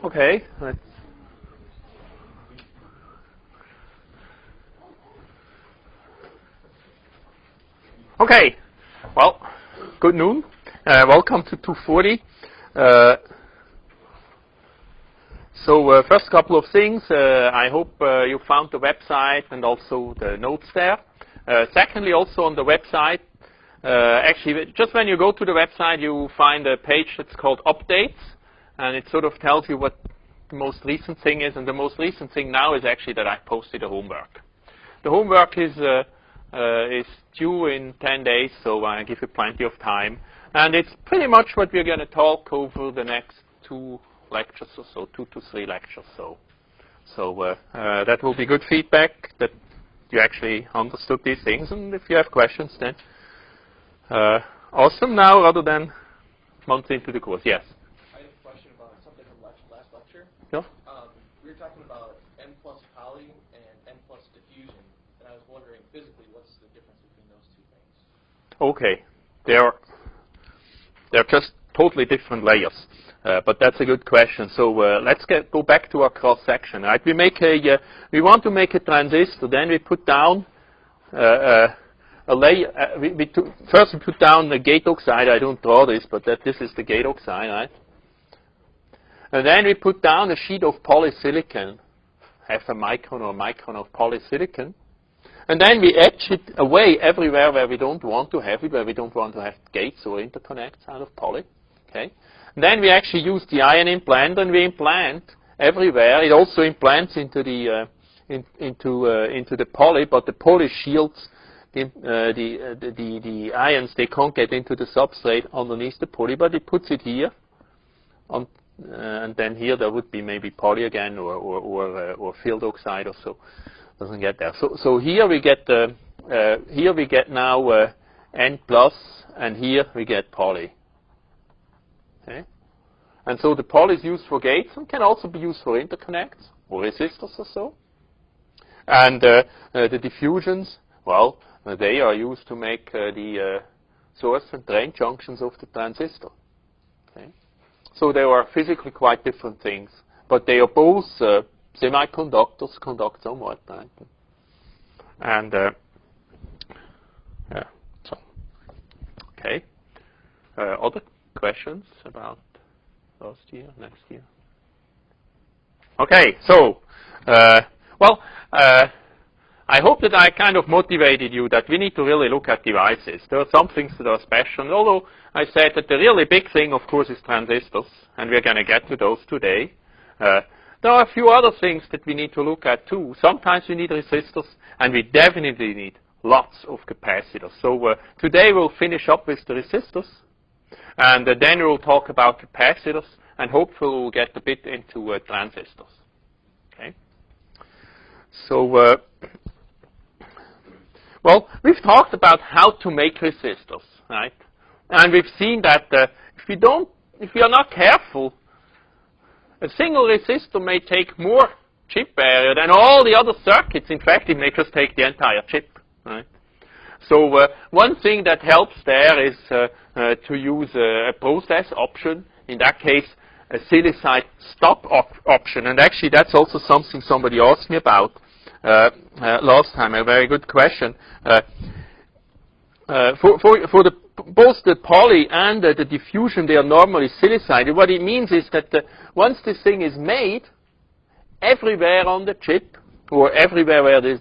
Okay. Okay. Well, good noon. Welcome to 240. First couple of things. I hope you found the website and also the notes there. Secondly, also on the website, actually, just when you go to the website, you find a page that's called Updates, and it sort of tells you what the most recent thing is. And the most recent thing now is actually that I posted a homework. The homework is due in 10 days, so I give you plenty of time. And it's pretty much what we're going to talk over the next 2 lectures or so, 2 to 3 lectures. So that will be good feedback that you actually understood these things. And if you have questions, then awesome. Now, rather than months into the course, yes. I have a question about something from last lecture. Yeah. We were talking about N plus poly and N plus diffusion, and I was wondering physically what's the difference between those two things? Okay, they're just totally different layers. But that's a good question. So let's go back to our cross section. Right? We want to make a transistor. Then we put down a layer. First we put down the gate oxide. I don't draw this, but this is the gate oxide, right? And then we put down a sheet of polysilicon, half a micron or a micron of polysilicon. And then we etch it away everywhere where we don't want to have it, where we don't want to have gates or interconnects out of poly. Okay. And then we actually use the ion implant, and we implant everywhere. It also implants into the into the poly, but the poly shields the ions. They can't get into the substrate underneath the poly, but it puts it here, and then here there would be maybe poly again or field oxide or so. Doesn't get there. So here we get now N plus, and here we get poly. Okay. And so the poly is used for gates and can also be used for interconnects or resistors or so. And the diffusions, well, they are used to make the source and drain junctions of the transistor. Okay. So they are physically quite different things, but they are both semiconductors, conduct somewhat. Right? And yeah, so okay. Other questions about last year, next year? Okay, so, I hope that I kind of motivated you that we need to really look at devices. There are some things that are special, and although I said that the really big thing, of course, is transistors, and we're going to get to those today, there are a few other things that we need to look at too. Sometimes we need resistors, and we definitely need lots of capacitors. So today we'll finish up with the resistors. And then we'll talk about capacitors, and hopefully we'll get a bit into transistors. Okay. So, well, we've talked about how to make resistors, right? And we've seen that if we are not careful, a single resistor may take more chip area than all the other circuits. In fact, it may just take the entire chip, right? So one thing that helps there is to use a process option, in that case a silicide stop option. And actually that's also something somebody asked me about last time, a very good question. For both the poly and the diffusion, they are normally silicided. What it means is that once this thing is made, everywhere on the chip, or everywhere where this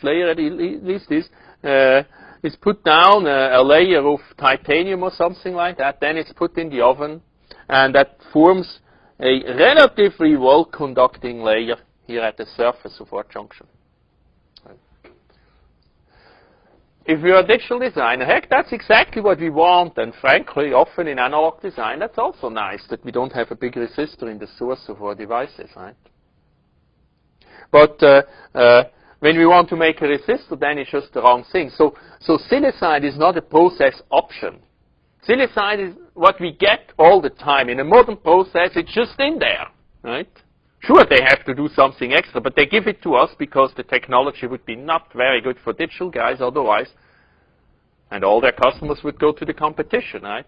layer at least is put down a layer of titanium or something like that. Then it's put in the oven, and that forms a relatively well-conducting layer here at the surface of our junction. If you're a digital designer, heck, that's exactly what we want. And frankly, often in analog design, that's also nice that we don't have a big resistor in the source of our devices, right? But when we want to make a resistor, then it's just the wrong thing. So silicide is not a process option. Silicide is what we get all the time. In a modern process, it's just in there, right? Sure, they have to do something extra, but they give it to us because the technology would be not very good for digital guys otherwise, and all their customers would go to the competition, right?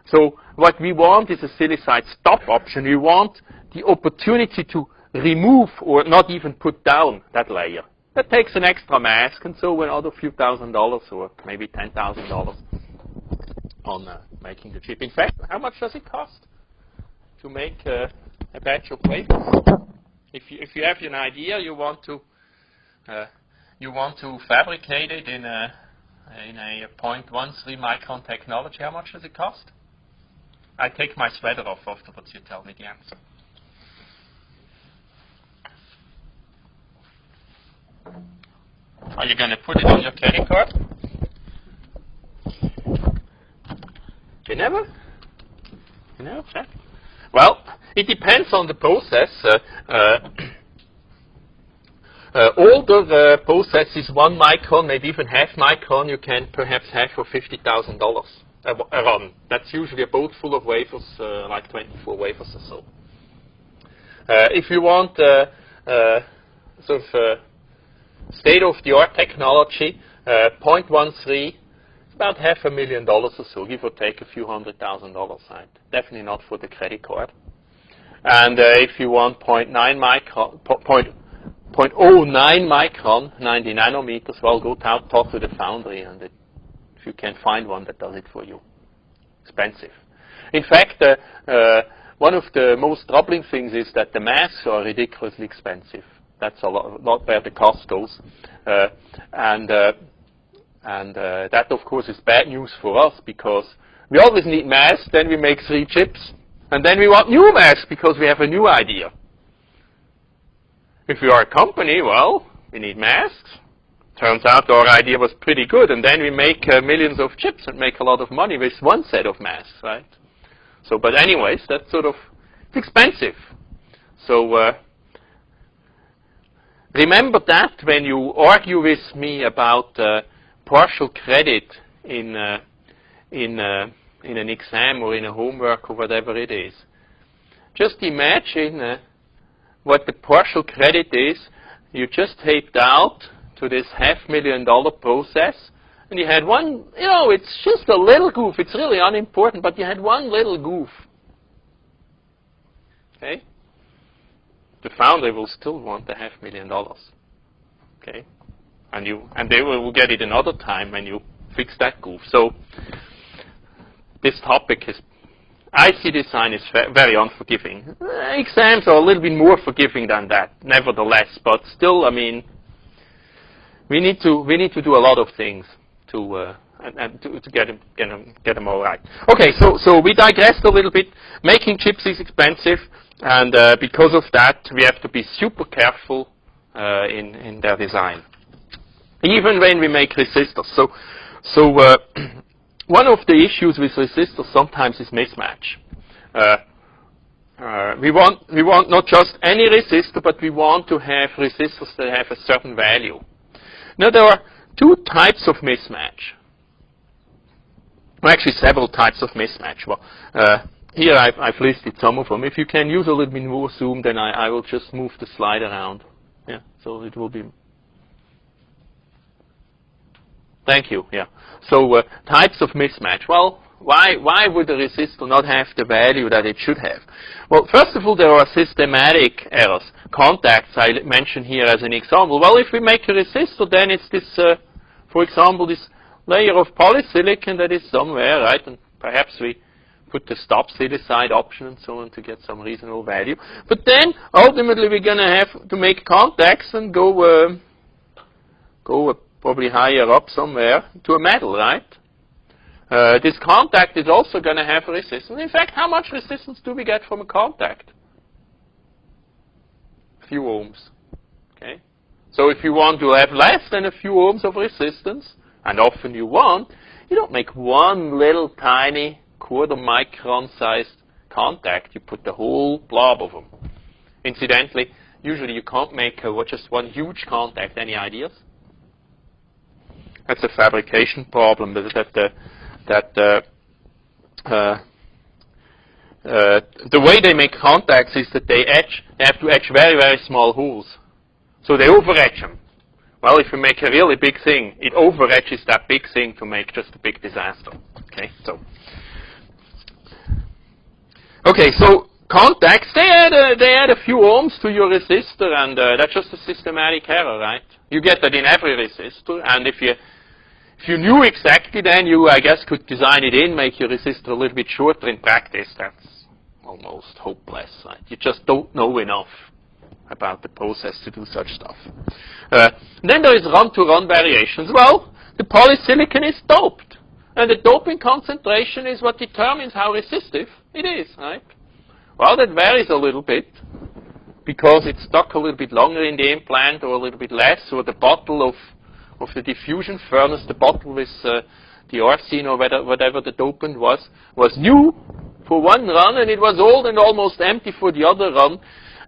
So what we want is a silicide stop option. We want the opportunity to remove or not even put down that layer. That takes an extra mask, and so another few $1,000s or maybe $10,000 on making the chip. In fact, how much does it cost to make a batch of wafers? If you have an idea, you want to fabricate it in a 0.13 micron technology, how much does it cost? I take my sweater off afterwards. You tell me the answer. Are you going to put it on your credit card? You never check? Well, it depends on the process. Older processes, 1 micron, maybe even half micron, you can perhaps have for $50,000 a run. That's usually a boat full of wafers, like 24 wafers or so. If you want sort of state-of-the-art technology, 0.13, about $500,000 or so, give or take a few $100,000, right? Definitely not for the credit card. And if you want 0.09 micron, 90 nanometers, well, go talk to the foundry, and if you can find one that does it for you. Expensive. In fact, one of the most troubling things is that the masks are ridiculously expensive. That's a lot where the cost goes. And that, of course, is bad news for us, because we always need masks, then we make 3 chips, and then we want new masks because we have a new idea. If we are a company, well, we need masks. Turns out our idea was pretty good, and then we make millions of chips and make a lot of money with one set of masks, right? So, but anyways, that's sort of, it's expensive. So, remember that when you argue with me about partial credit in an exam or in a homework or whatever it is. Just imagine what the partial credit is. You just taped out to this $500,000 process, and you had one, it's just a little goof. It's really unimportant, but you had one little goof. Okay? The foundry will still want the $500,000. Okay? And they will get it another time when you fix that goof. So this topic is, IC design is very unforgiving. Exams are a little bit more forgiving than that, nevertheless. But still, I mean, we need to do a lot of things to get them all right. Okay, so we digressed a little bit. Making chips is expensive, and because of that, we have to be super careful in their design, even when we make resistors. So one of the issues with resistors sometimes is mismatch. We want not just any resistor, but we want to have resistors that have a certain value. Now, there are 2 types of mismatch. Well, actually, several types of mismatch. Well, here I've listed some of them. If you can use a little bit more zoom, then I will just move the slide around. Yeah, so it will be. Thank you. Yeah. So types of mismatch. Well, why would a resistor not have the value that it should have? Well, first of all, there are systematic errors. Contacts I mentioned here as an example. Well, if we make a resistor, then it's this, for example, this layer of polysilicon that is somewhere, right? And perhaps we put the stop silicide option and so on to get some reasonable value. But then, ultimately, we're going to have to make contacts and go probably higher up somewhere to a metal, right? This contact is also going to have a resistance. In fact, how much resistance do we get from a contact? A few ohms. Okay? So if you want to have less than a few ohms of resistance, and often you want, you don't make one little tiny quarter micron sized contact. You put the whole blob of them. Incidentally, usually you can't make just one huge contact. Any ideas? That's a fabrication problem. The way they make contacts is that they have to etch very, very small holes. So they over-etch them. Well, if you make a really big thing, it over-etches that big thing to make just a big disaster. Okay, so Okay, so contacts, they add a few ohms to your resistor, and that's just a systematic error, right? You get that in every resistor, and if you knew exactly, then you, I guess, could design it in, make your resistor a little bit shorter. In practice, that's almost hopeless, right? You just don't know enough about the process to do such stuff. Then there is run-to-run variations. Well, the polysilicon is doped, and the doping concentration is what determines how resistive it is, right? Well, that varies a little bit because it's stuck a little bit longer in the implant or a little bit less, or the bottle of the diffusion furnace, the bottle with the arsine or whatever the dopant was new for one run, and it was old and almost empty for the other run.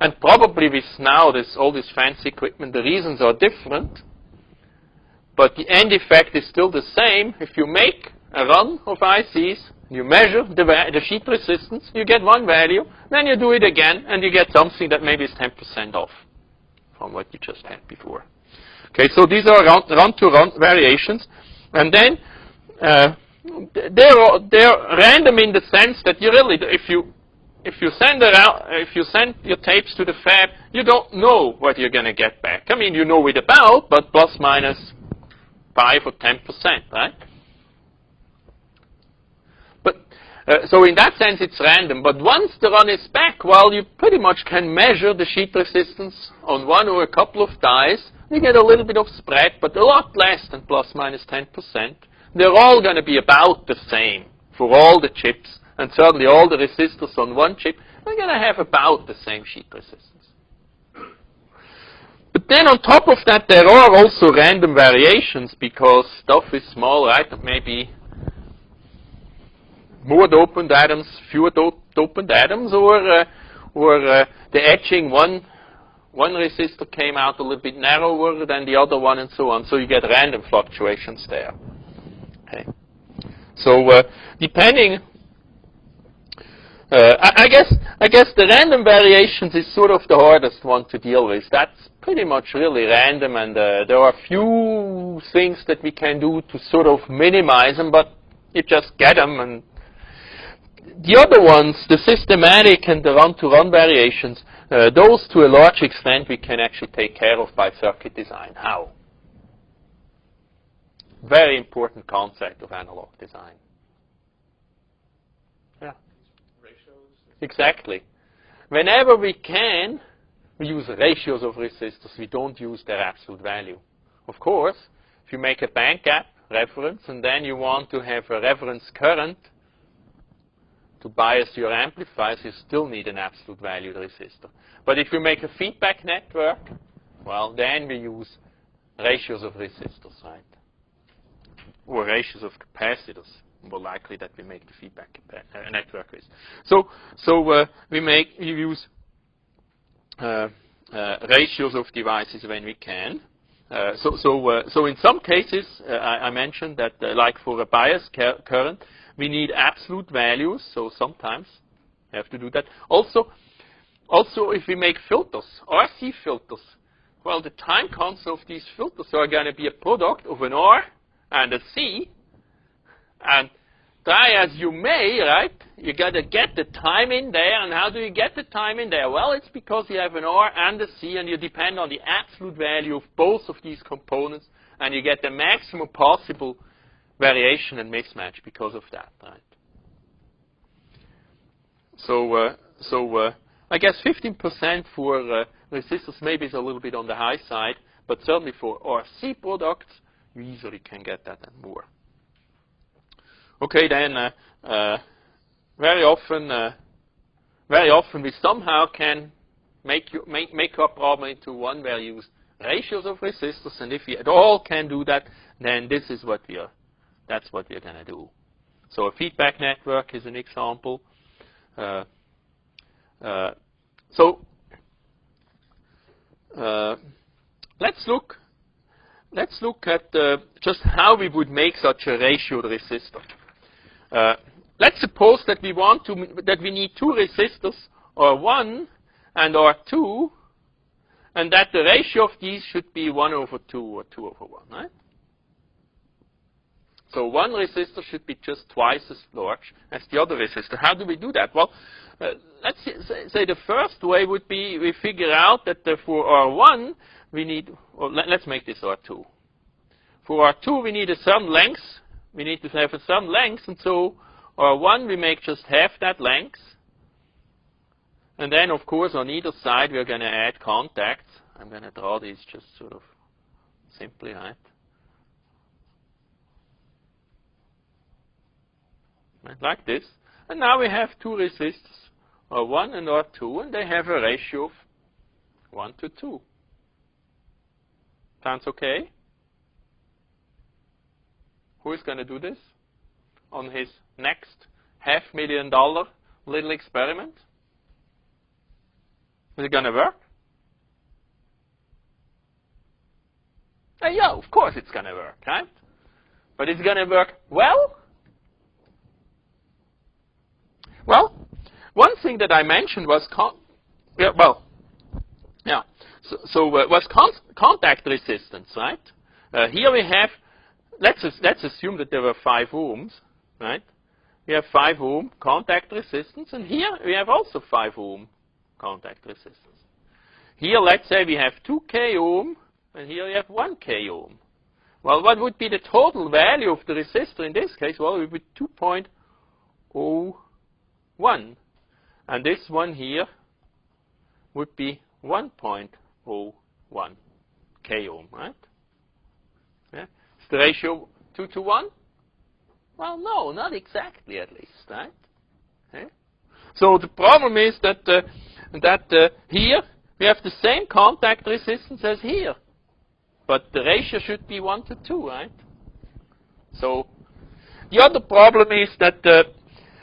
And probably with now all this fancy equipment, the reasons are different, but the end effect is still the same. If you make a run of ICs, you measure the sheet resistance, you get one value, then you do it again, and you get something that maybe is 10% off from what you just had before. Okay, so these are run-to-run variations, and then they're random in the sense that you really, if you send your tapes to the fab, you don't know what you're going to get back. I mean, you know it about, but plus minus 5 or 10%, right? But so in that sense, it's random. But once the run is back, well, you pretty much can measure the sheet resistance on one or a couple of dies. You get a little bit of spread, but a lot less than plus minus 10%. They're all going to be about the same for all the chips. And certainly all the resistors on one chip are going to have about the same sheet resistance. But then on top of that, there are also random variations because stuff is small, right? Maybe more dopant atoms, fewer dopant atoms, or the etching, one resistor came out a little bit narrower than the other one, and so on. So you get random fluctuations there. Okay. So depending. I guess the random variations is sort of the hardest one to deal with. That's pretty much really random, and there are a few things that we can do to sort of minimize them, but you just get them. And the other ones, the systematic and the run-to-run variations, those to a large extent we can actually take care of by circuit design. How? Very important concept of analog design. Exactly. Whenever we can, we use ratios of resistors. We don't use their absolute value. Of course, if you make a band gap reference and then you want to have a reference current to bias your amplifiers, you still need an absolute value resistor. But if you make a feedback network, well, then we use ratios of resistors, right? Or ratios of capacitors. More likely that we make the feedback network with. So we use ratios of devices when we can. So in some cases, I mentioned that like for a bias current, we need absolute values. So sometimes we have to do that. Also, if we make filters, RC filters, well, the time constant of these filters are going to be a product of an R and a C. And try as you may, right, you got to get the time in there. And how do you get the time in there? Well, it's because you have an R and a C, and you depend on the absolute value of both of these components, and you get the maximum possible variation and mismatch because of that, right? So I guess 15% for resistors maybe is a little bit on the high side, but certainly for RC products, you easily can get that and more. Okay, then very often we somehow can make our problem into one where you use ratios of resistors, and if we at all can do that, then this is what that's what we're going to do. So a feedback network is an example. Let's look at just how we would make such a ratioed resistor. Let's suppose that we need two resistors, R1 and R2, and that the ratio of these should be 1/2 or 2/1, right? So one resistor should be just twice as large as the other resistor. How do we do that? Well, let's say the first way would be we figure out that for R1 we need, or let's make this R2. For R2 we need a certain length. We need to have a certain length, and so R1 we make just half that length. And then, of course, on either side we're going to add contacts. I'm going to draw these just sort of simply, right? Like this. And now we have two resistors, R1 and R2, and they have a ratio of 1 to 2. Sounds okay? Who is going to do this on his next $500,000 little experiment? Is it going to work? Yeah, of course it's going to work, right? But it's going to work well? Well, one thing that I mentioned was contact resistance, right? Here we have, let's assume that there were 5 ohms, right? We have 5 ohm contact resistance, and here we have also 5 ohm contact resistance. Here, let's say we have 2K ohm, and here we have 1K ohm. Well, what would be the total value of the resistor in this case? Well, it would be 2.01. And this one here would be 1.01 K ohm, right? Yeah. Is the ratio 2 to 1? Well, no, not exactly at least, right? Okay. So the problem is that, here we have the same contact resistance as here. But the ratio should be 1 to 2, right? So the other problem is that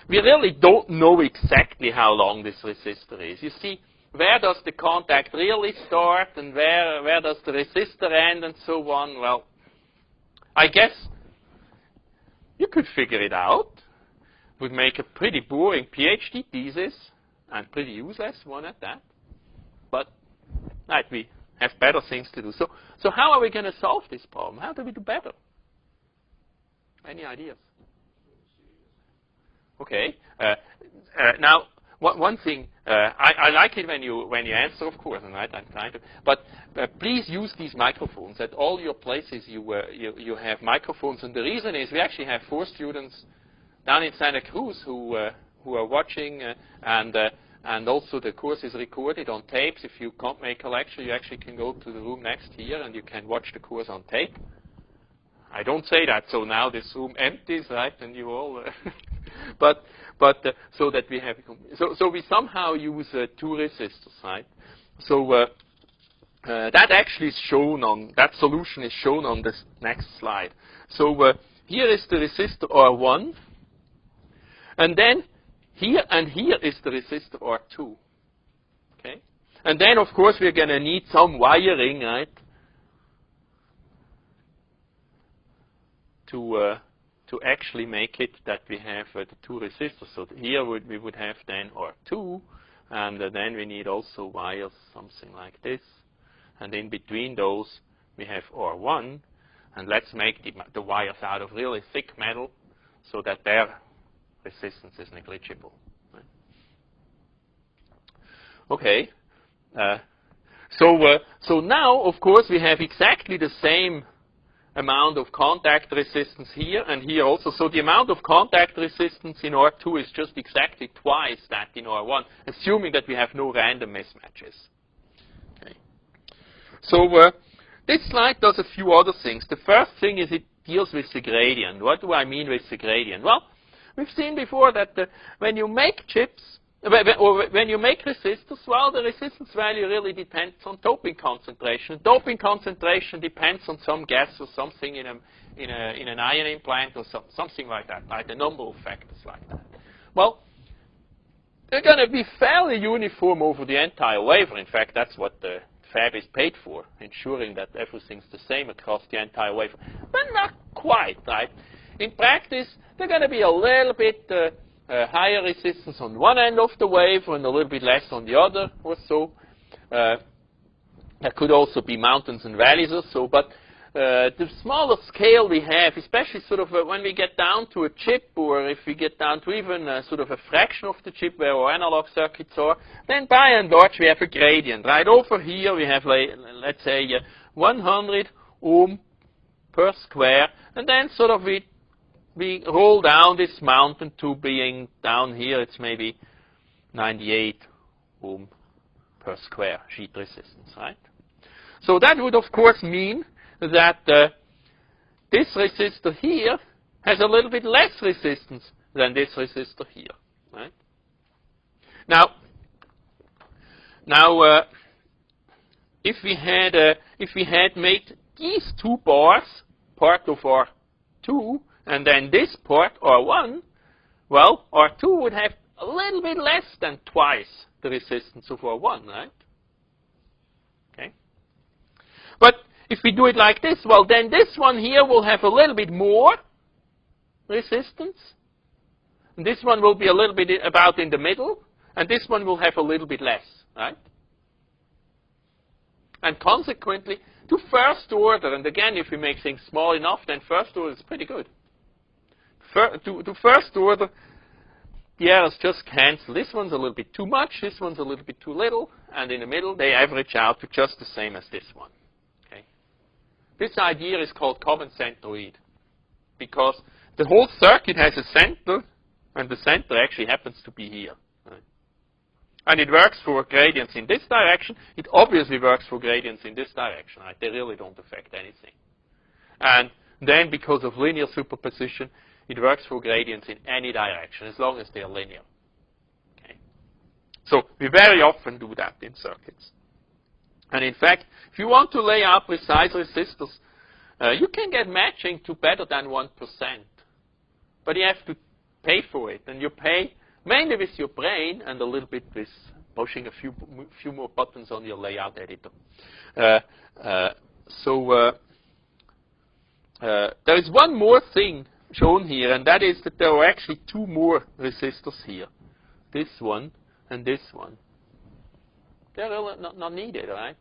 we really don't know exactly how long this resistor is. You see, where does the contact really start and where does the resistor end and so on? Well, I guess you could figure it out. Would make a pretty boring PhD thesis and pretty useless one at that. But we have better things to do. So how are we going to solve this problem? How do we do better? Any ideas? Okay. Now, one thing I like it when you answer, of course, and I'm trying to. But please use these microphones. At all your places, you have microphones, and the reason is we actually have 4 students down in Santa Cruz who are watching, and also the course is recorded on tapes. If you can't make a lecture, you actually can go to the room next here, and you can watch the course on tape. I don't say that, so now this room empties, right? And you all, but so that we have, so we somehow use 2 resistors, right? So that actually is shown on, that solution is shown on this next slide. So here is the resistor R1, and then here and here is the resistor R2. Okay, and then of course we're going to need some wiring, right? To actually make it that we have the 2 resistors. So here we would have then R2, and then we need also wires, something like this. And in between those, we have R1, and let's make the wires out of really thick metal so that their resistance is negligible. Right? Okay. So now, of course, we have exactly the same amount of contact resistance here and here also. So the amount of contact resistance in R2 is just exactly twice that in R1, assuming that we have no random mismatches. Okay. So this slide does a few other things. The first thing is it deals with the gradient. What do I mean with the gradient? Well, we've seen before that when you make chips, or when you make resistors, well, the resistance value really depends on doping concentration. Doping concentration depends on some gas or something in an ion implant or something like that, right? A number of factors like that. Well, they're going to be fairly uniform over the entire wafer. In fact, that's what the fab is paid for, ensuring that everything's the same across the entire wafer. But not quite, right? In practice, they're going to be a little bit higher resistance on one end of the wafer and a little bit less on the other or so. There could also be mountains and valleys or so, but the smaller scale we have, especially sort of when we get down to a chip, or if we get down to even sort of a fraction of the chip where our analog circuits are, then by and large we have a gradient. Right over here we have, let's say, 100 ohm per square, and then sort of we roll down this mountain to being down here, it's maybe 98 ohm per square sheet resistance, right? So that would of course mean that this resistor here has a little bit less resistance than this resistor here, right? Now, if we had made these two bars part of R2 and then this part R1, well, R2 would have a little bit less than twice the resistance of R1, right? Okay. But if we do it like this, well, then this one here will have a little bit more resistance, and this one will be a little bit about in the middle, and this one will have a little bit less, right? And consequently, to first order, and again, if we make things small enough, then first order is pretty good. To first order, the errors just cancel. This one's a little bit too much, this one's a little bit too little, and in the middle, they average out to just the same as this one. Okay? This idea is called common centroid, because the whole circuit has a center, and the center actually happens to be here. Right? And it works for gradients in this direction. It obviously works for gradients in this direction. Right? They really don't affect anything. And then, because of linear superposition, it works for gradients in any direction, as long as they are linear. Okay? So we very often do that in circuits. And in fact, if you want to lay out precise resistors, you can get matching to better than 1%. But you have to pay for it. And you pay mainly with your brain and a little bit with pushing a few more buttons on your layout editor. There is one more thing shown here, and that is that there are actually two more resistors here. This one and this one. They're really not needed, right?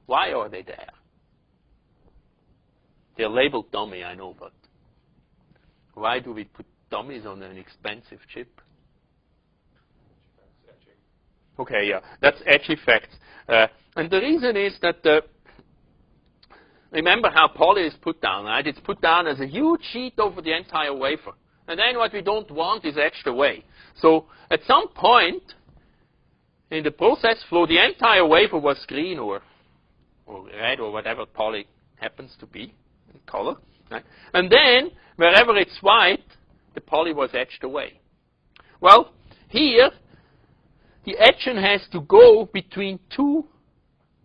Why are they there? They're labeled dummy, I know, but why do we put dummies on an expensive chip? Okay, yeah, that's edge effects. And the reason is that remember how poly is put down, right? It's put down as a huge sheet over the entire wafer. And then what we don't want is etched away. So at some point in the process flow, the entire wafer was green or red or whatever poly happens to be in color. Right? And then, wherever it's white, the poly was etched away. Well, here, the etching has to go between two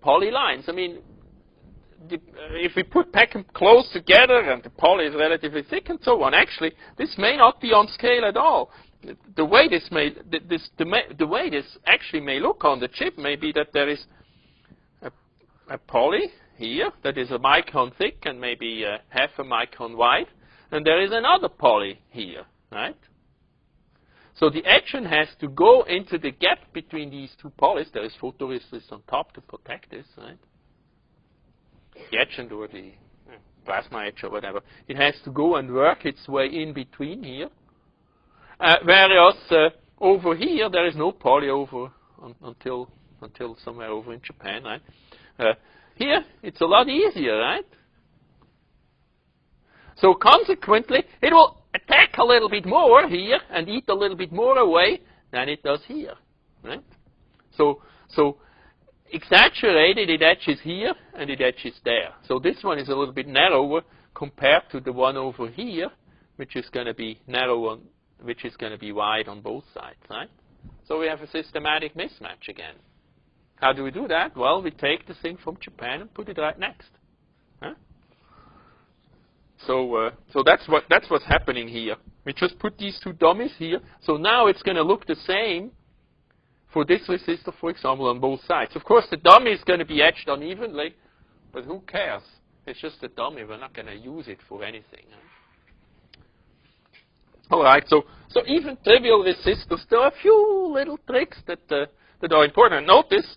poly lines. I mean, if we pack them close together and the poly is relatively thick and so on, actually, this may not be on scale at all. The way this actually may look on the chip may be that there is a poly here that is a micron thick and maybe half a micron wide, and there is another poly here, right? So the etching has to go into the gap between these two polys. There is photoresist on top to protect this, right? The etchant or the plasma etch or whatever. It has to go and work its way in between here. Whereas over here, there is no poly over until somewhere over in Japan, right? Here, it's a lot easier, right? So consequently, it will attack a little bit more here and eat a little bit more away than it does here, right? So exaggerated, it etches here and it etches there. So this one is a little bit narrower compared to the one over here, which is going to be narrow, which is going to be wide on both sides, right? So we have a systematic mismatch again. How do we do that? Well, we take the thing from Japan and put it right next. Huh? So that's what's happening here. We just put these two dummies here. So now it's going to look the same for this resistor, for example, on both sides. Of course, the dummy is going to be etched unevenly, but who cares? It's just a dummy. We're not going to use it for anything. All right. So even trivial resistors, there are a few little tricks that are important. Notice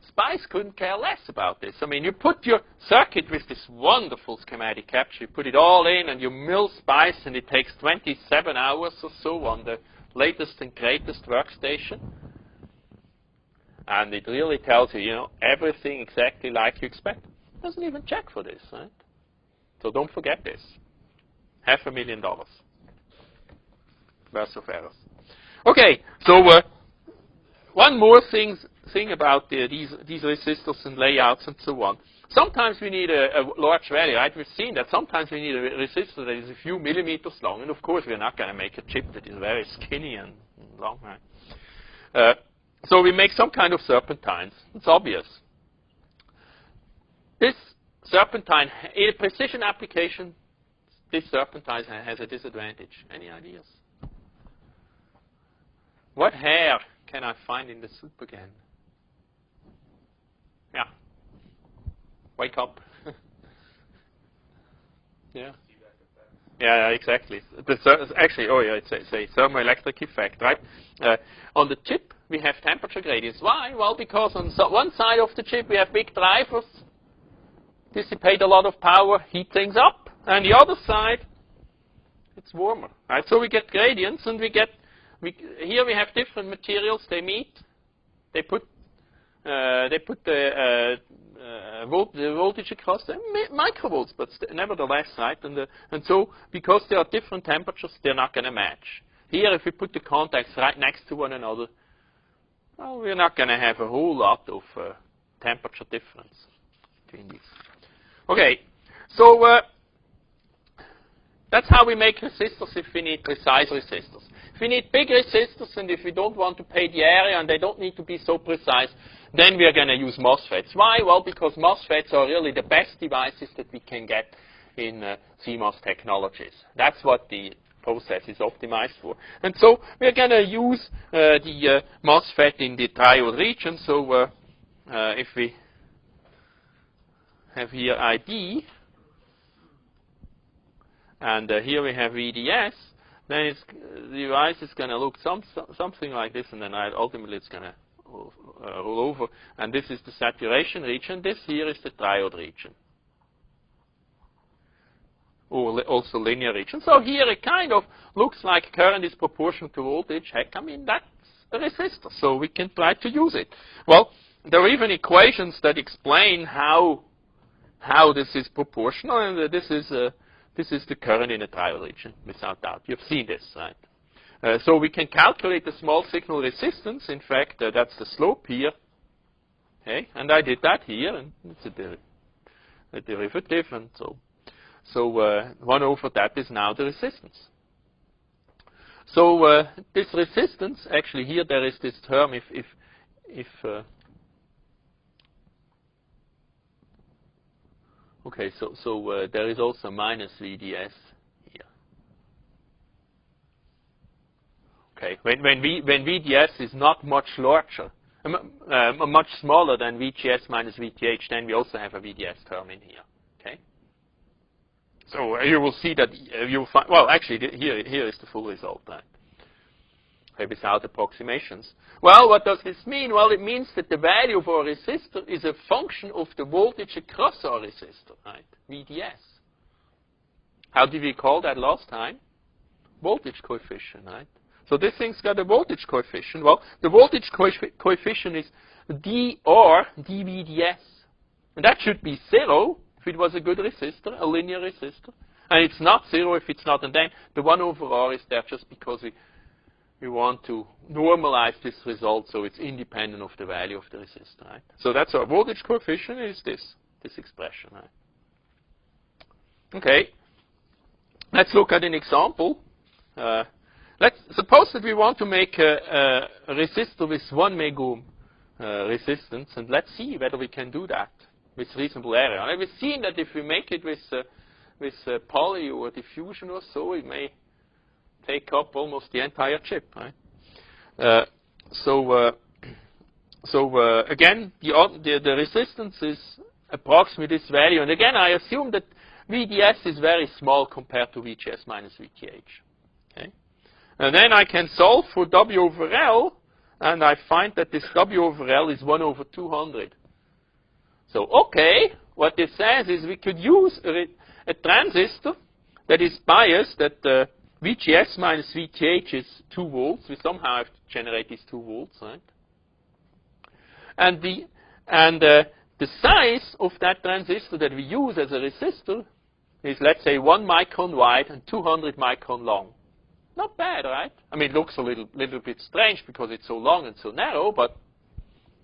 SPICE couldn't care less about this. I mean, you put your circuit with this wonderful schematic capture, you put it all in, and you mill SPICE, and it takes 27 hours or so on the latest and greatest workstation. And it really tells you, you know, everything exactly like you expect. It doesn't even check for this, right? So don't forget this. $500,000 worth of errors. Okay, so one more thing about these resistors and layouts and so on. Sometimes we need a large value, right? We've seen that sometimes we need a resistor that is a few millimeters long, and of course we're not going to make a chip that is very skinny and long, right? So we make some kind of serpentines. It's obvious. This serpentine, in a precision application, this serpentine has a disadvantage. Any ideas? What hair can I find in the soup again? Yeah. Wake up. Yeah. Yeah, exactly. Actually, oh yeah, it's a thermoelectric effect, right? On the chip, we have temperature gradients. Why? Well, because on one side of the chip, we have big drivers, dissipate a lot of power, heat things up. And the other side, it's warmer, right? So we get gradients, and here we have different materials. They meet. They put the voltage across them, microvolts, but nevertheless, right? And so because there are different temperatures, they're not going to match. Here, if we put the contacts right next to one another, well, we're not going to have a whole lot of temperature difference between these. Okay, so that's how we make resistors if we need precise resistors. If we need big resistors, and if we don't want to pay the area and they don't need to be so precise, then we are going to use MOSFETs. Why? Well, because MOSFETs are really the best devices that we can get in CMOS technologies. That's what the process is optimized for. And so we're going to use the MOSFET in the triode region. So if we have here ID, and here we have VDS, then the device is going to look something like this, and then ultimately it's going to roll over. And this is the saturation region. This here is the triode region, or also linear region. So here it kind of looks like current is proportional to voltage. Heck, I mean, that's a resistor, so we can try to use it. Well, there are even equations that explain how this is proportional, and this is the current in a triode region, without doubt. You've seen this, right? So we can calculate the small signal resistance. In fact, that's the slope here. Okay, and I did that here, and it's a derivative, and so 1 over that is now the resistance. So this resistance, actually here there is this term if okay, so there is also minus VDS here. Okay, when VDS is not much larger, much smaller than VGS minus VTH, then we also have a VDS term in here. Okay. So you will see that you'll find. Well, actually, here is the full result, right? Okay, without approximations. Well, what does this mean? Well, it means that the value of our resistor is a function of the voltage across our resistor, right? VDS. How did we call that last time? Voltage coefficient, right? So this thing's got a voltage coefficient. Well, the voltage coefficient is dR dVDS. And that should be 0 if it was a good resistor, a linear resistor. And it's not 0 if it's not. And then the 1 over R is there just because we want to normalize this result so it's independent of the value of the resistor, right? So that's our voltage coefficient is this expression, right? Okay. Let's look at an example. Let's suppose that we want to make a resistor with 1 megohm resistance, and let's see whether we can do that with reasonable area. And we've seen that if we make it with poly or diffusion or so, it may take up almost the entire chip, right? Again, the resistance is approximately this value, and again, I assume that VDS is very small compared to VGS minus VTH. Okay, and then I can solve for W over L, and I find that this W over L is 1 over 200. So, okay, what this says is we could use a transistor that is biased at VGS minus VTH is 2 volts. We somehow have to generate these 2 volts, right? And the size of that transistor that we use as a resistor is, let's say, 1 micron wide and 200 micron long. Not bad, right? I mean, it looks a little bit strange because it's so long and so narrow, but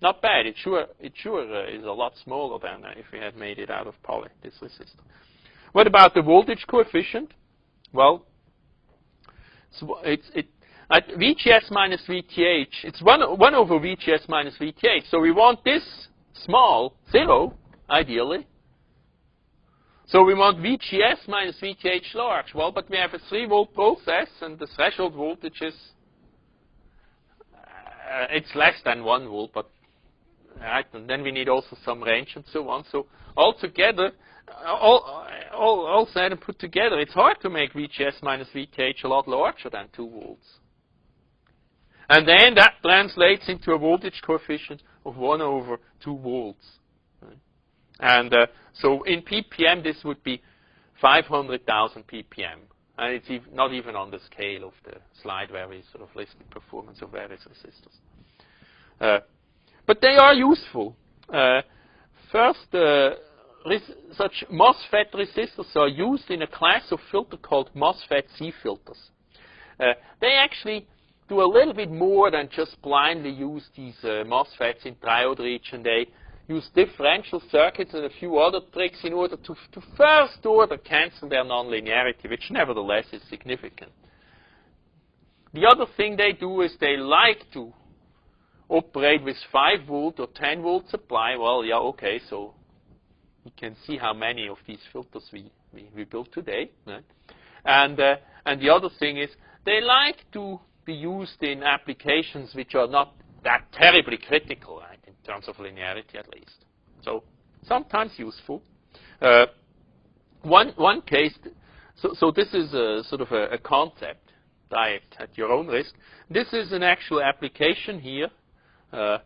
not bad. It sure is a lot smaller than if we had made it out of poly, this resistor. What about the voltage coefficient? Well, at VGS minus VTH, it's 1 over VGS minus VTH. So we want this small, 0, ideally. So we want VGS minus VTH large. Well, but we have a 3-volt process, and the threshold voltage is, it's less than 1 volt, but right, and then we need also some range and so on. So altogether, all said and put together, it's hard to make VGS minus VTH a lot larger than 2 volts. And then that translates into a voltage coefficient of 1 over 2 volts. Right? And so in ppm, this would be 500,000 ppm. And it's not even on the scale of the slide where we sort of list the performance of various resistors. But they are useful. First, such MOSFET resistors are used in a class of filter called MOSFET C filters. They actually do a little bit more than just blindly use these MOSFETs in triode region. They use differential circuits and a few other tricks in order to first order cancel their nonlinearity, which nevertheless is significant. The other thing they do is they like to operate with 5 volt or 10 volt supply. Well, yeah, okay, so you can see how many of these filters we built today. Right? And the other thing is they like to be used in applications which are not that terribly critical, right, in terms of linearity at least. So sometimes useful. One case, so this is a sort of a concept, diet at your own risk. This is an actual application here. In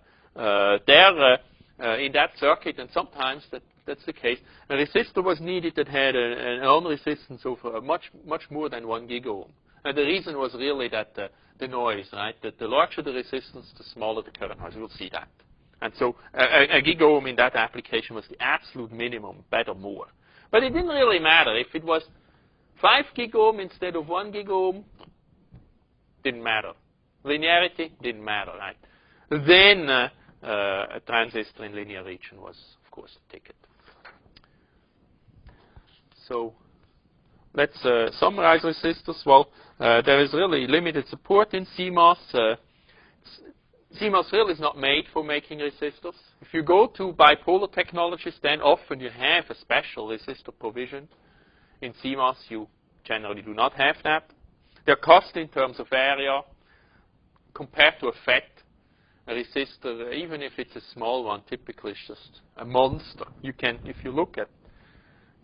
that circuit, and sometimes that's the case, a resistor was needed that had an ohm resistance over much more than 1 gigaohm. And the reason was really that the noise, right? That the larger the resistance, the smaller the current noise. We'll see that. And so a gigaohm in that application was the absolute minimum, better more. But it didn't really matter. If it was 5 gigaohm instead of 1 gigaohm, didn't matter. Linearity didn't matter, right? Then a transistor in linear region was, of course, a ticket. So let's summarize resistors. Well, there is really limited support in CMOS. CMOS really is not made for making resistors. If you go to bipolar technologies, then often you have a special resistor provision. In CMOS, you generally do not have that. Their cost in terms of area, compared to a FET, a resistor, even if it's a small one, typically it's just a monster. You can, if you look at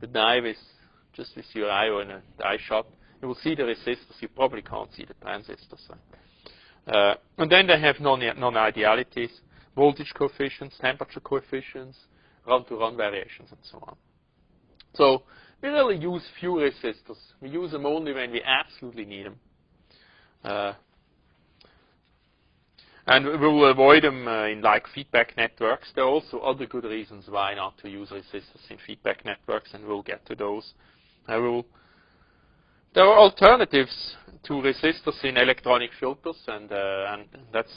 the die with your eye or in a die shop, you will see the resistors. You probably can't see the transistors. And then they have non-idealities, voltage coefficients, temperature coefficients, run-to-run variations, and so on. So we really use few resistors. We use them only when we absolutely need them. And we will avoid them in like feedback networks. There are also other good reasons why not to use resistors in feedback networks, and we'll get to those. There are alternatives to resistors in electronic filters, and that's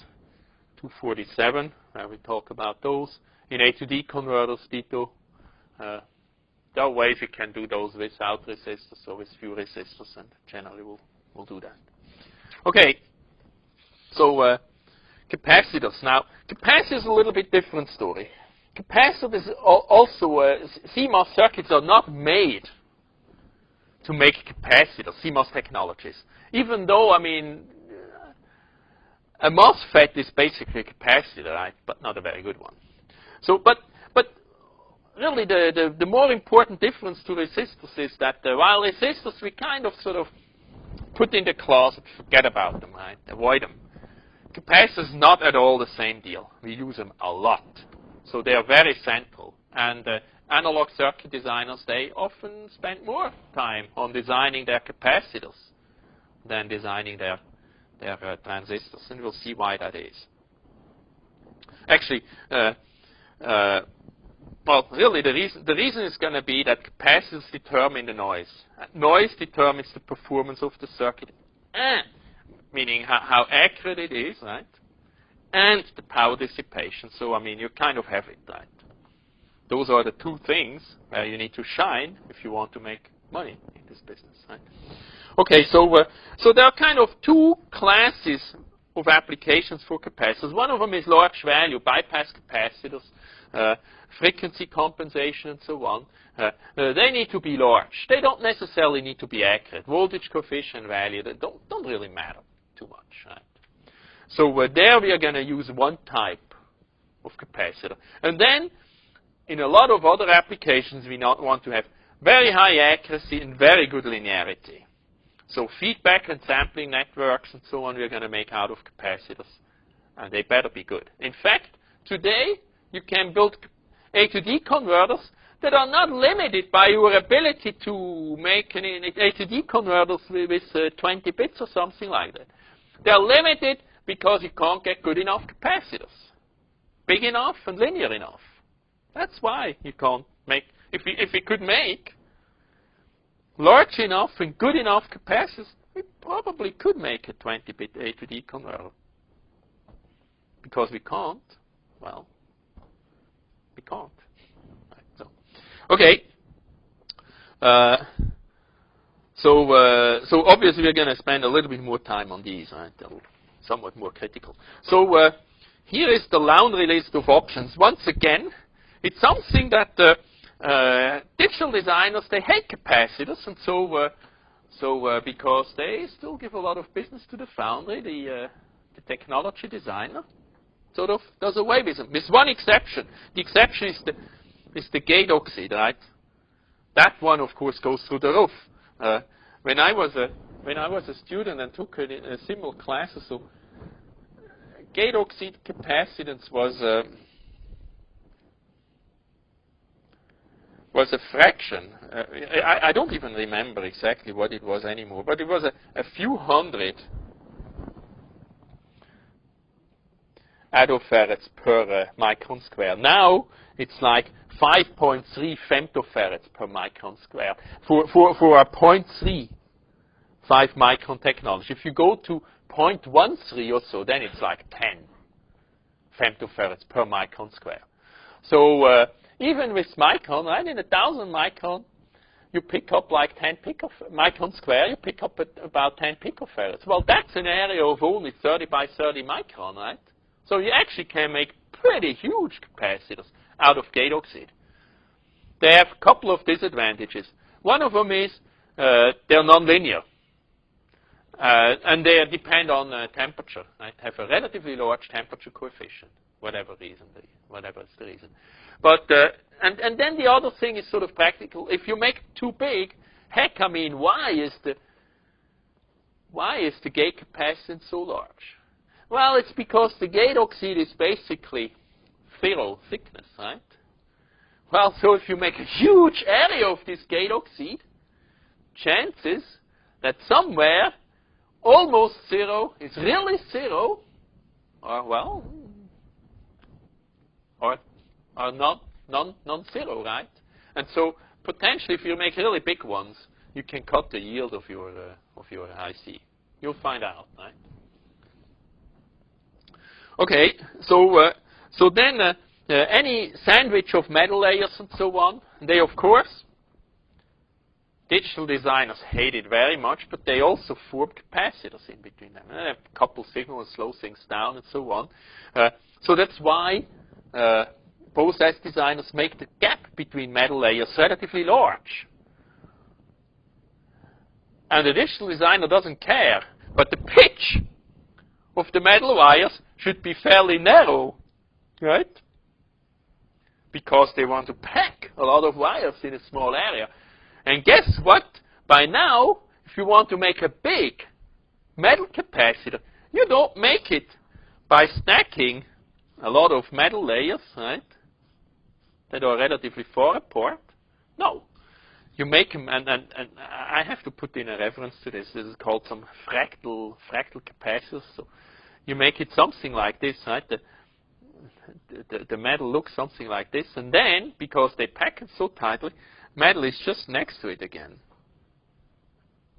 247, where we talk about those. In A to D converters, ditto. There are ways we can do those without resistors or with few resistors, and generally we'll do that. Okay, so capacitors. Now, capacitors is a little bit different story. Capacitors also, CMOS circuits are not made to make capacitors, CMOS technologies. Even though, I mean, a MOSFET is basically a capacitor, right? But not a very good one. So, but really the more important difference to resistors is that while resistors we kind of sort of put in the closet, forget about them, right? Avoid them. capacitors, not at all the same deal. We use them a lot. So they are very central. And analog circuit designers, they often spend more time on designing their capacitors than designing their transistors. And we'll see why that is. Actually, well, really, the reason is going to be that capacitors determine the noise. Noise determines the performance of the circuit, meaning how accurate it is, right? And the power dissipation. So, I mean, you kind of have it, right? Those are the two things where you need to shine if you want to make money in this business, right? Okay, so there are kind of two classes of applications for capacitors. One of them is large value, bypass capacitors, frequency compensation, and so on. They need to be large. They don't necessarily need to be accurate. Voltage coefficient value, they don't really matter too much, right? So there we are going to use one type of capacitor. And then in a lot of other applications, we not want to have very high accuracy and very good linearity. So feedback and sampling networks and so on, we're going to make out of capacitors. And they better be good. In fact, today, you can build A to D converters that are not limited by your ability to make A to D converters with 20 bits or something like that. They're limited because you can't get good enough capacitors. Big enough and linear enough. That's why you can't make, if we could make large enough and good enough capacitors, we probably could make a 20-bit A to D converter. Because we can't, well, we can't. Right, so, okay. So obviously we're going to spend a little bit more time on these, right? They're somewhat more critical. So here is the laundry list of options. Once again, it's something that digital designers, they hate capacitors, and so because they still give a lot of business to the foundry, the technology designer sort of does away with them. With one exception. The exception is the gate oxide, right? That one, of course, goes through the roof. When I was a student and took a similar classes, so gate oxide capacitance was a fraction. I don't even remember exactly what it was anymore, but it was a few hundred attofarads per micron square. Now it's like 5.3 femtofarads per micron square for a 0.35 micron technology. If you go to 0.13 or so, then it's like 10 femtofarads per micron square. So even with micron, right, in 1,000 micron, you pick up like 10 micron square, you pick up about 10 picofarads. Well, that's an area of only 30 by 30 micron, right? So you actually can make pretty huge capacitors out of gate oxide. They have a couple of disadvantages. One of them is they're nonlinear. And they depend on temperature, right? Have a relatively large temperature coefficient, whatever is the reason. But and then the other thing is sort of practical. If you make it too big, heck, I mean, why is the gate capacitance so large? Well, it's because the gate oxide is basically zero thickness, right? Well, so if you make a huge area of this gate oxide, chances that somewhere almost zero is really zero, or not non-zero, right? And so potentially, if you make really big ones, you can cut the yield of your IC. You'll find out, right? Okay, so then any sandwich of metal layers and so on, they of course, digital designers hate it very much, but they also form capacitors in between them. And they have a couple signals, slow things down, and so on. So that's why process designers make the gap between metal layers relatively large. And the digital designer doesn't care, but the pitch of the metal wires should be fairly narrow, right? Because they want to pack a lot of wires in a small area. And guess what? By now, if you want to make a big metal capacitor, you don't make it by stacking a lot of metal layers, right, that are relatively far apart? No. You make them, and I have to put in a reference to this. This is called some fractal capacitors. So you make it something like this, right? The metal looks something like this, and then, because they pack it so tightly, metal is just next to it again.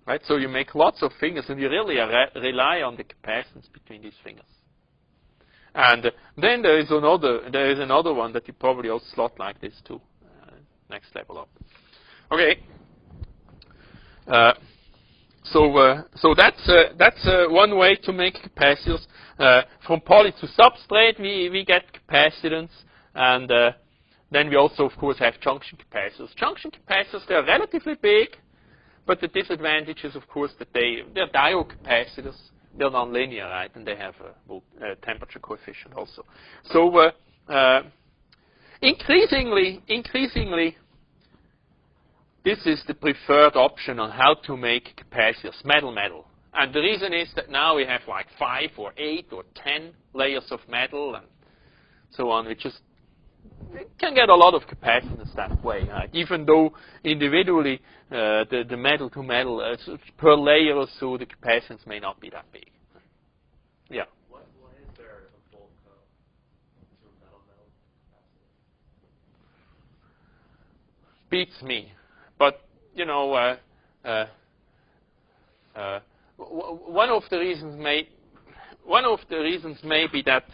Right? So you make lots of fingers, and you really rely on the capacitance between these fingers. And then there is another one that you probably also slot like this too. Next level up. Okay. So that's one way to make capacitors. From poly to substrate, we get capacitance, and then we also, of course, have junction capacitors. Junction capacitors, they are relatively big, but the disadvantage is, of course, that they're diode capacitors. They're nonlinear, right? And they have a temperature coefficient also. So increasingly, this is the preferred option on how to make capacitors, metal. And the reason is that now we have like 5 or 8 or 10 layers of metal and so on, which just can get a lot of capacitance that way, right? Even though individually the metal to metal per layer or so, the capacitance may not be that big. Yeah. Why is there a bulk to metal capacitance? Beats me, but you know, one of the reasons may be that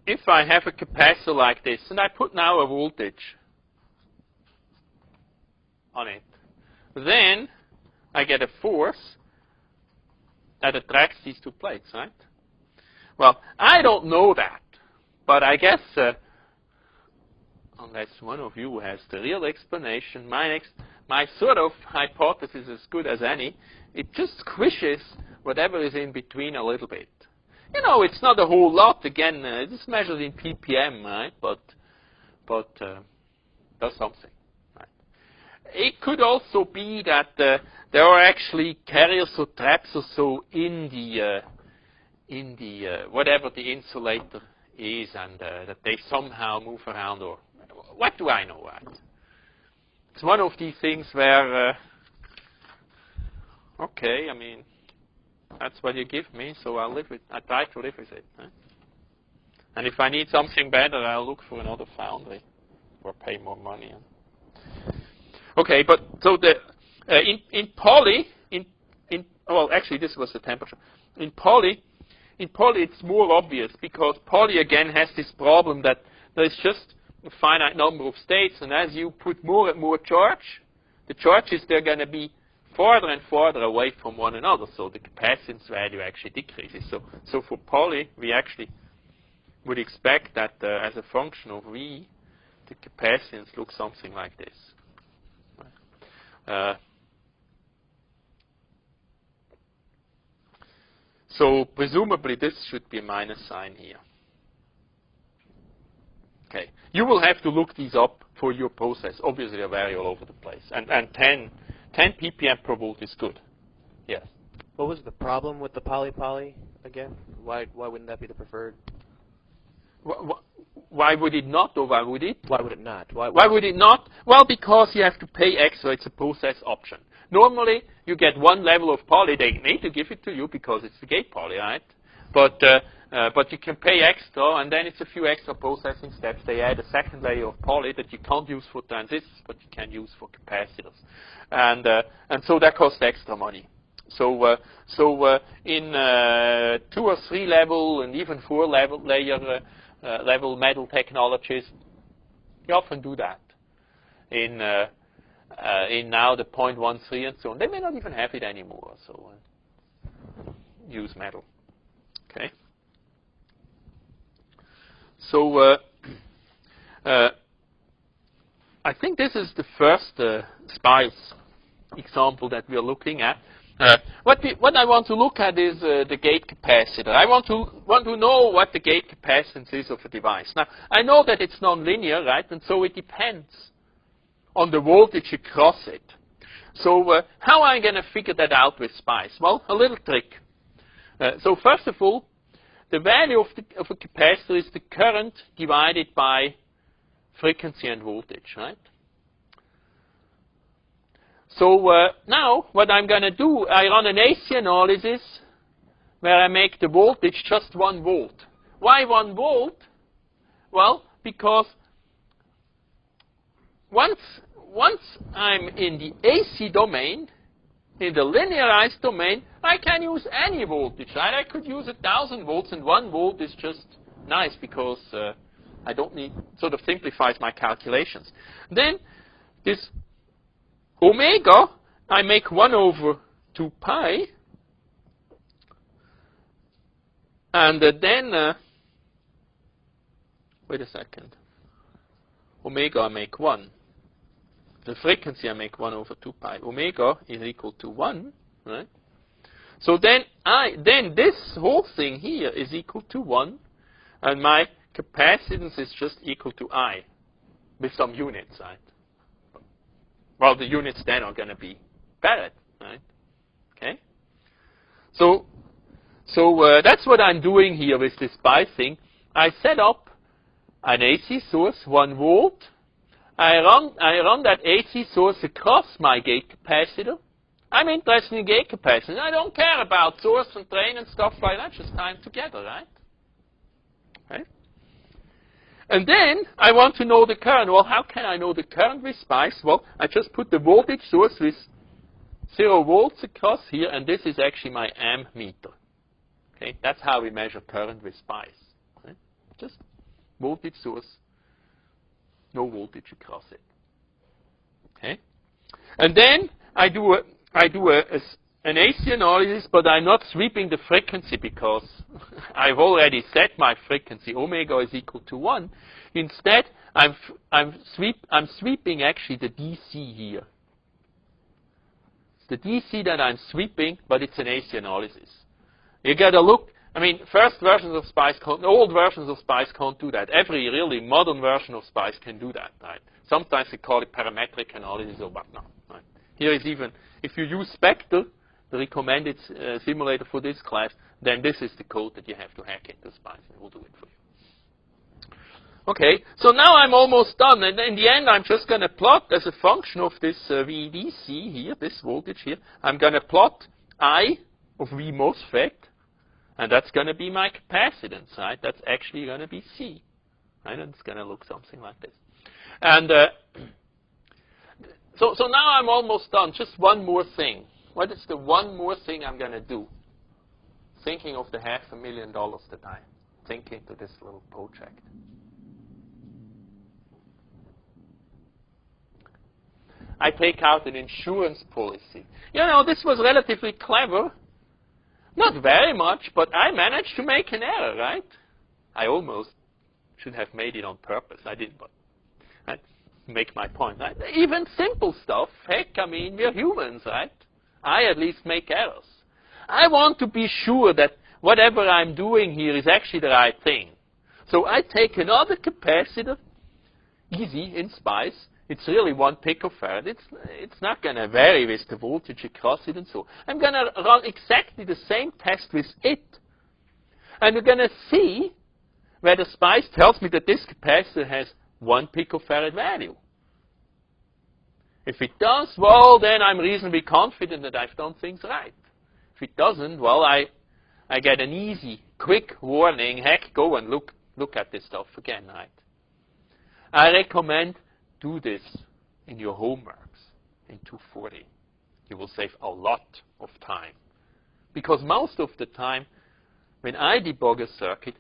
if I have a capacitor like this, and I put now a voltage on it, then I get a force that attracts these two plates, right? Well, I don't know that, but I guess, unless one of you has the real explanation, my sort of hypothesis is as good as any. It just squishes whatever is in between a little bit. You know, it's not a whole lot. Again, it's measured in ppm, right? But does something. Right? It could also be that there are actually carriers or traps or so in the whatever the insulator is, and that they somehow move around, or what do I know? Right? It's one of these things where, okay, I mean, that's what you give me, so I'll live with. I try to live with it. Right? And if I need something better, I'll look for another foundry or pay more money. Okay, but so the in poly, well, actually, this was the temperature. In poly, it's more obvious because poly again has this problem that there's just a finite number of states, and as you put more and more charge, the charges, they're going to be farther and farther away from one another, so the capacitance value actually decreases. So for poly, we actually would expect that as a function of V, the capacitance looks something like this. So presumably this should be a minus sign here. Okay, you will have to look these up for your process. Obviously, they vary all over the place, and 10 ppm per volt is good. Yes. What was the problem with the poly again? Why wouldn't that be the preferred? Why would it not, or why would it? Why would it not? Why would it not? Well, because you have to pay extra. It's a process option. Normally, you get one level of poly. They need to give it to you because it's the gate poly, right? But you can pay extra, and then it's a few extra processing steps. They add a second layer of poly that you can't use for transistors, but you can use for capacitors. And so that costs extra money. So in 2 or 3 level and even 4 level metal technologies, you often do that. In now the 0.13 and so on, they may not even have it anymore. So use metal. Okay. So I think this is the first SPICE example that we are looking at. What I want to look at is the gate capacitor. I want to know what the gate capacitance is of a device. Now, I know that it's nonlinear, right? And so it depends on the voltage across it. So how am I going to figure that out with SPICE? Well, a little trick. So first of all, the value of a capacitor is the current divided by frequency and voltage, right? So now what I'm going to do, I run an AC analysis where I make the voltage just 1 volt. Why 1 volt? Well, because once I'm in the AC domain, in the linearized domain, I can use any voltage, right? I could use 1,000 volts, and 1 volt is just nice because I don't need, sort of simplifies my calculations. Then this omega, I make 1 over 2 pi, and then, wait a second, omega I make 1. The frequency I make 1 over 2 pi. Omega is equal to 1, right? So then this whole thing here is equal to 1, and my capacitance is just equal to I, with some units, right? Well, the units then are going to be farad, right? Okay? So that's what I'm doing here with this SPICE thing. I set up an AC source, 1 volt. I run that AC source across my gate capacitor. I'm interested in gate capacitance. I don't care about source and drain and stuff like that. Just tie them together, right? Right? And then I want to know the current. Well, how can I know the current with SPICE? Well, I just put the voltage source with 0 volts across here, and this is actually my ammeter. Okay, that's how we measure current with SPICE. Right? Just voltage source, no voltage across it. Okay, and then I do an AC analysis, but I'm not sweeping the frequency because I've already set my frequency. Omega is equal to 1. Instead, I'm sweeping actually the DC here. It's the DC that I'm sweeping, but it's an AC analysis. You got to look. I mean, first versions of SPICE, old versions of SPICE can't do that. Every really modern version of SPICE can do that, right? Sometimes they call it parametric analysis or whatnot, right? Here is even, if you use Spectre, the recommended simulator for this class, then this is the code that you have to hack into SPICE, and it will do it for you. Okay, so now I'm almost done, and in the end I'm just going to plot as a function of this VDC here, this voltage here, I'm going to plot I of V MOSFET, and that's going to be my capacitance, right? That's actually going to be C, right? And it's going to look something like this. And so now I'm almost done. Just one more thing. What is the one more thing I'm going to do? Thinking of the $500,000 that I think into this little project. I take out an insurance policy. You know, this was relatively clever. Not very much, but I managed to make an error, right? I almost should have made it on purpose. I didn't, but I make my point, right? Even simple stuff, heck, I mean, we're humans, right? I at least make errors. I want to be sure that whatever I'm doing here is actually the right thing. So I take another capacitor, easy in SPICE. It's really 1 picofarad. It's not going to vary with the voltage across it and so. I'm going to run exactly the same test with it. And we're going to see whether SPICE tells me that this capacitor has 1 picofarad value. If it does, well, then I'm reasonably confident that I've done things right. If it doesn't, well, I get an easy, quick warning. Heck, go and look at this stuff again, right? I recommend do this in your homeworks in 240. You will save a lot of time. Because most of the time, when I debug a circuit,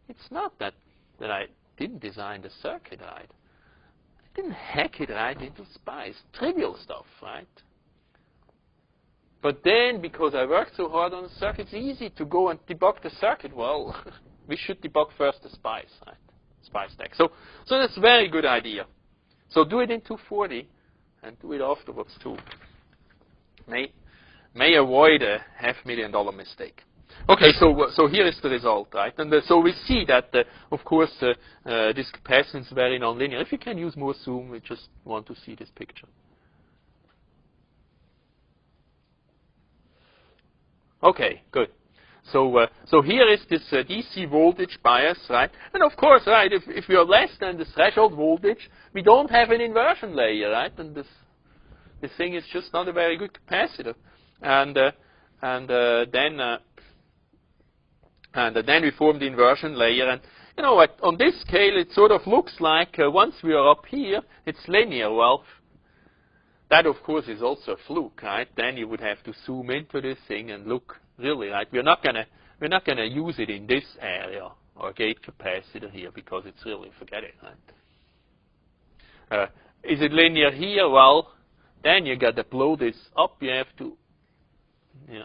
it's not that I didn't design the circuit right. I didn't hack it right into SPICE. Trivial stuff, right? But then, because I worked so hard on the circuit, it's easy to go and debug the circuit. Well, we should debug first the SPICE, right? SPICE stack. So that's a very good idea. So do it in 240 and do it afterwards too. May avoid a $500,000 mistake. Okay, so here is the result, right? And so we see that, of course, this capacitance is very nonlinear. If you can use more zoom, we just want to see this picture. Okay, good. So here is this DC voltage bias, right? And of course, right, if we are less than the threshold voltage, we don't have an inversion layer, right? And this thing is just not a very good capacitor. And then we form the inversion layer. And you know what? On this scale, it sort of looks like once we are up here, it's linear. Well, that of course is also a fluke, right? Then you would have to zoom into this thing and look really, right? We're not gonna use it in this area or gate capacitor here because it's really, forget it, right? Is it linear here? Well, then you got to blow this up. You have to, yeah,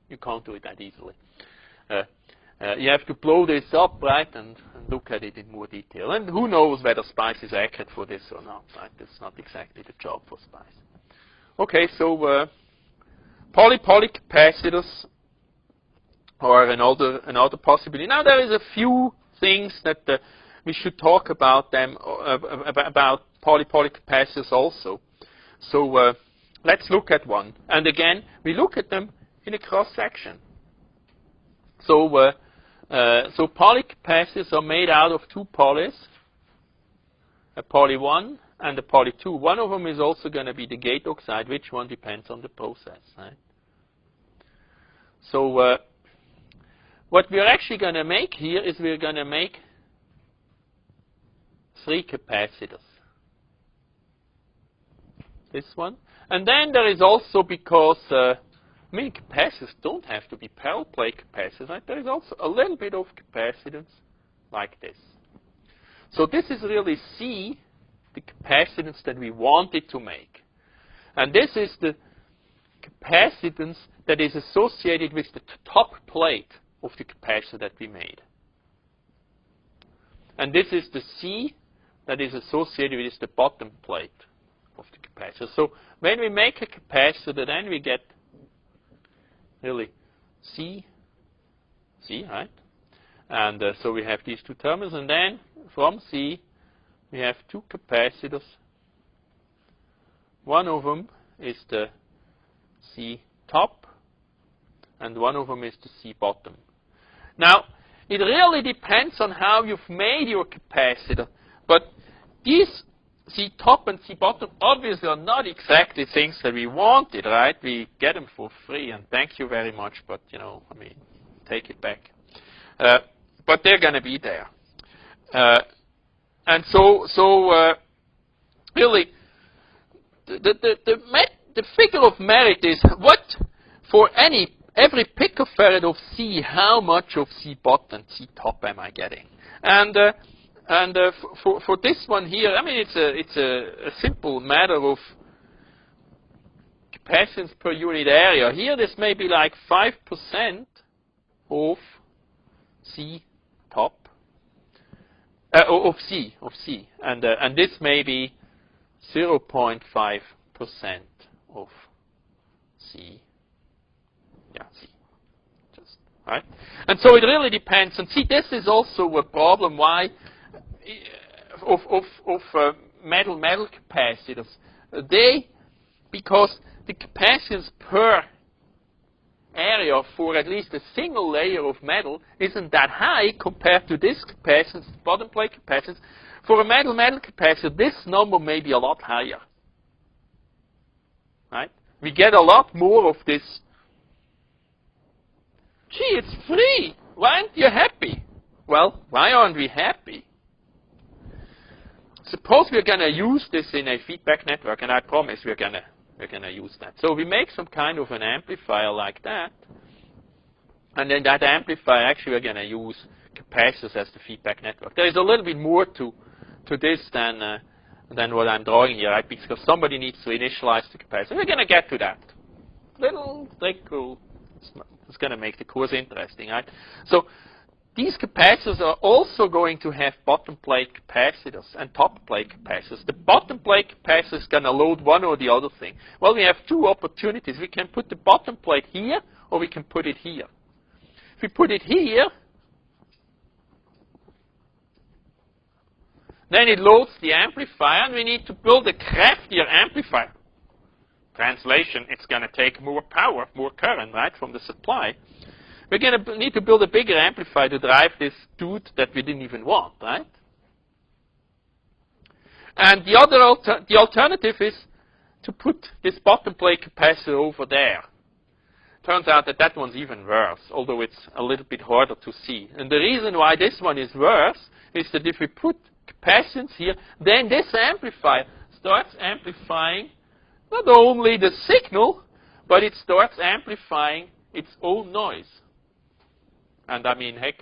you can't do it that easily. You have to blow this up, right, and look at it in more detail. And who knows whether SPICE is accurate for this or not, right? That's not exactly the job for SPICE. Okay, so poly-poly capacitors are another possibility. Now there is a few things that we should talk about them about poly-poly capacitors also. So let's look at one. And again, we look at them in a cross section. So poly capacitors are made out of two polys, a poly 1 and a poly 2. One of them is also going to be the gate oxide. Which one depends on the process, right? So what we're actually going to make here is we're going to make 3 capacitors. This one. And then there is also, because capacitors don't have to be parallel plate capacitors, right? There is also a little bit of capacitance like this. So this is really C, the capacitance that we wanted to make. And this is the capacitance that is associated with the top plate of the capacitor that we made. And this is the C that is associated with the bottom plate of the capacitor. So when we make a capacitor, then we get really C, right? And so we have these two terminals, and then from C we have 2 capacitors. One of them is the C top, and one of them is the C bottom. Now, it really depends on how you've made your capacitor, but these C top and C bottom obviously are not exactly things that we wanted, right? We get them for free, and thank you very much, but, you know, I mean, take it back. But they're going to be there. And so really, the figure of merit is what, for every picofarad of C, how much of C bottom and C top am I getting? And for this one here, I mean, it's a simple matter of capacitance per unit area. Here, this may be like 5% of C top, of C, and this may be 0.5% of C. Yeah, C. Just right. And so it really depends. And see, this is also a problem. Why? Of metal capacitors, because the capacitance per area for at least a single layer of metal isn't that high compared to this capacitance, bottom plate capacitance. For a metal capacitor, this number may be a lot higher. Right? We get a lot more of this. Gee, it's free. Why aren't you happy? Well, why aren't we happy? Suppose we're going to use this in a feedback network, and I promise we're going to use that. So we make some kind of an amplifier like that, and then that amplifier, actually we're going to use capacitors as the feedback network. There is a little bit more to this than what I'm drawing here, right? Because somebody needs to initialize the capacitor. We're going to get to that. Little trick, it's going to make the course interesting, right? So these capacitors are also going to have bottom plate capacitors and top plate capacitors. The bottom plate capacitor is going to load one or the other thing. Well, we have 2 opportunities. We can put the bottom plate here, or we can put it here. If we put it here, then it loads the amplifier, and we need to build a craftier amplifier. Translation, it's going to take more power, more current, right, from the supply. We're going to need to build a bigger amplifier to drive this dude that we didn't even want, right? And the alternative is to put this bottom plate capacitor over there. Turns out that that one's even worse, although it's a little bit harder to see. And the reason why this one is worse is that if we put capacitance here, then this amplifier starts amplifying not only the signal, but it starts amplifying its own noise. And I mean, heck,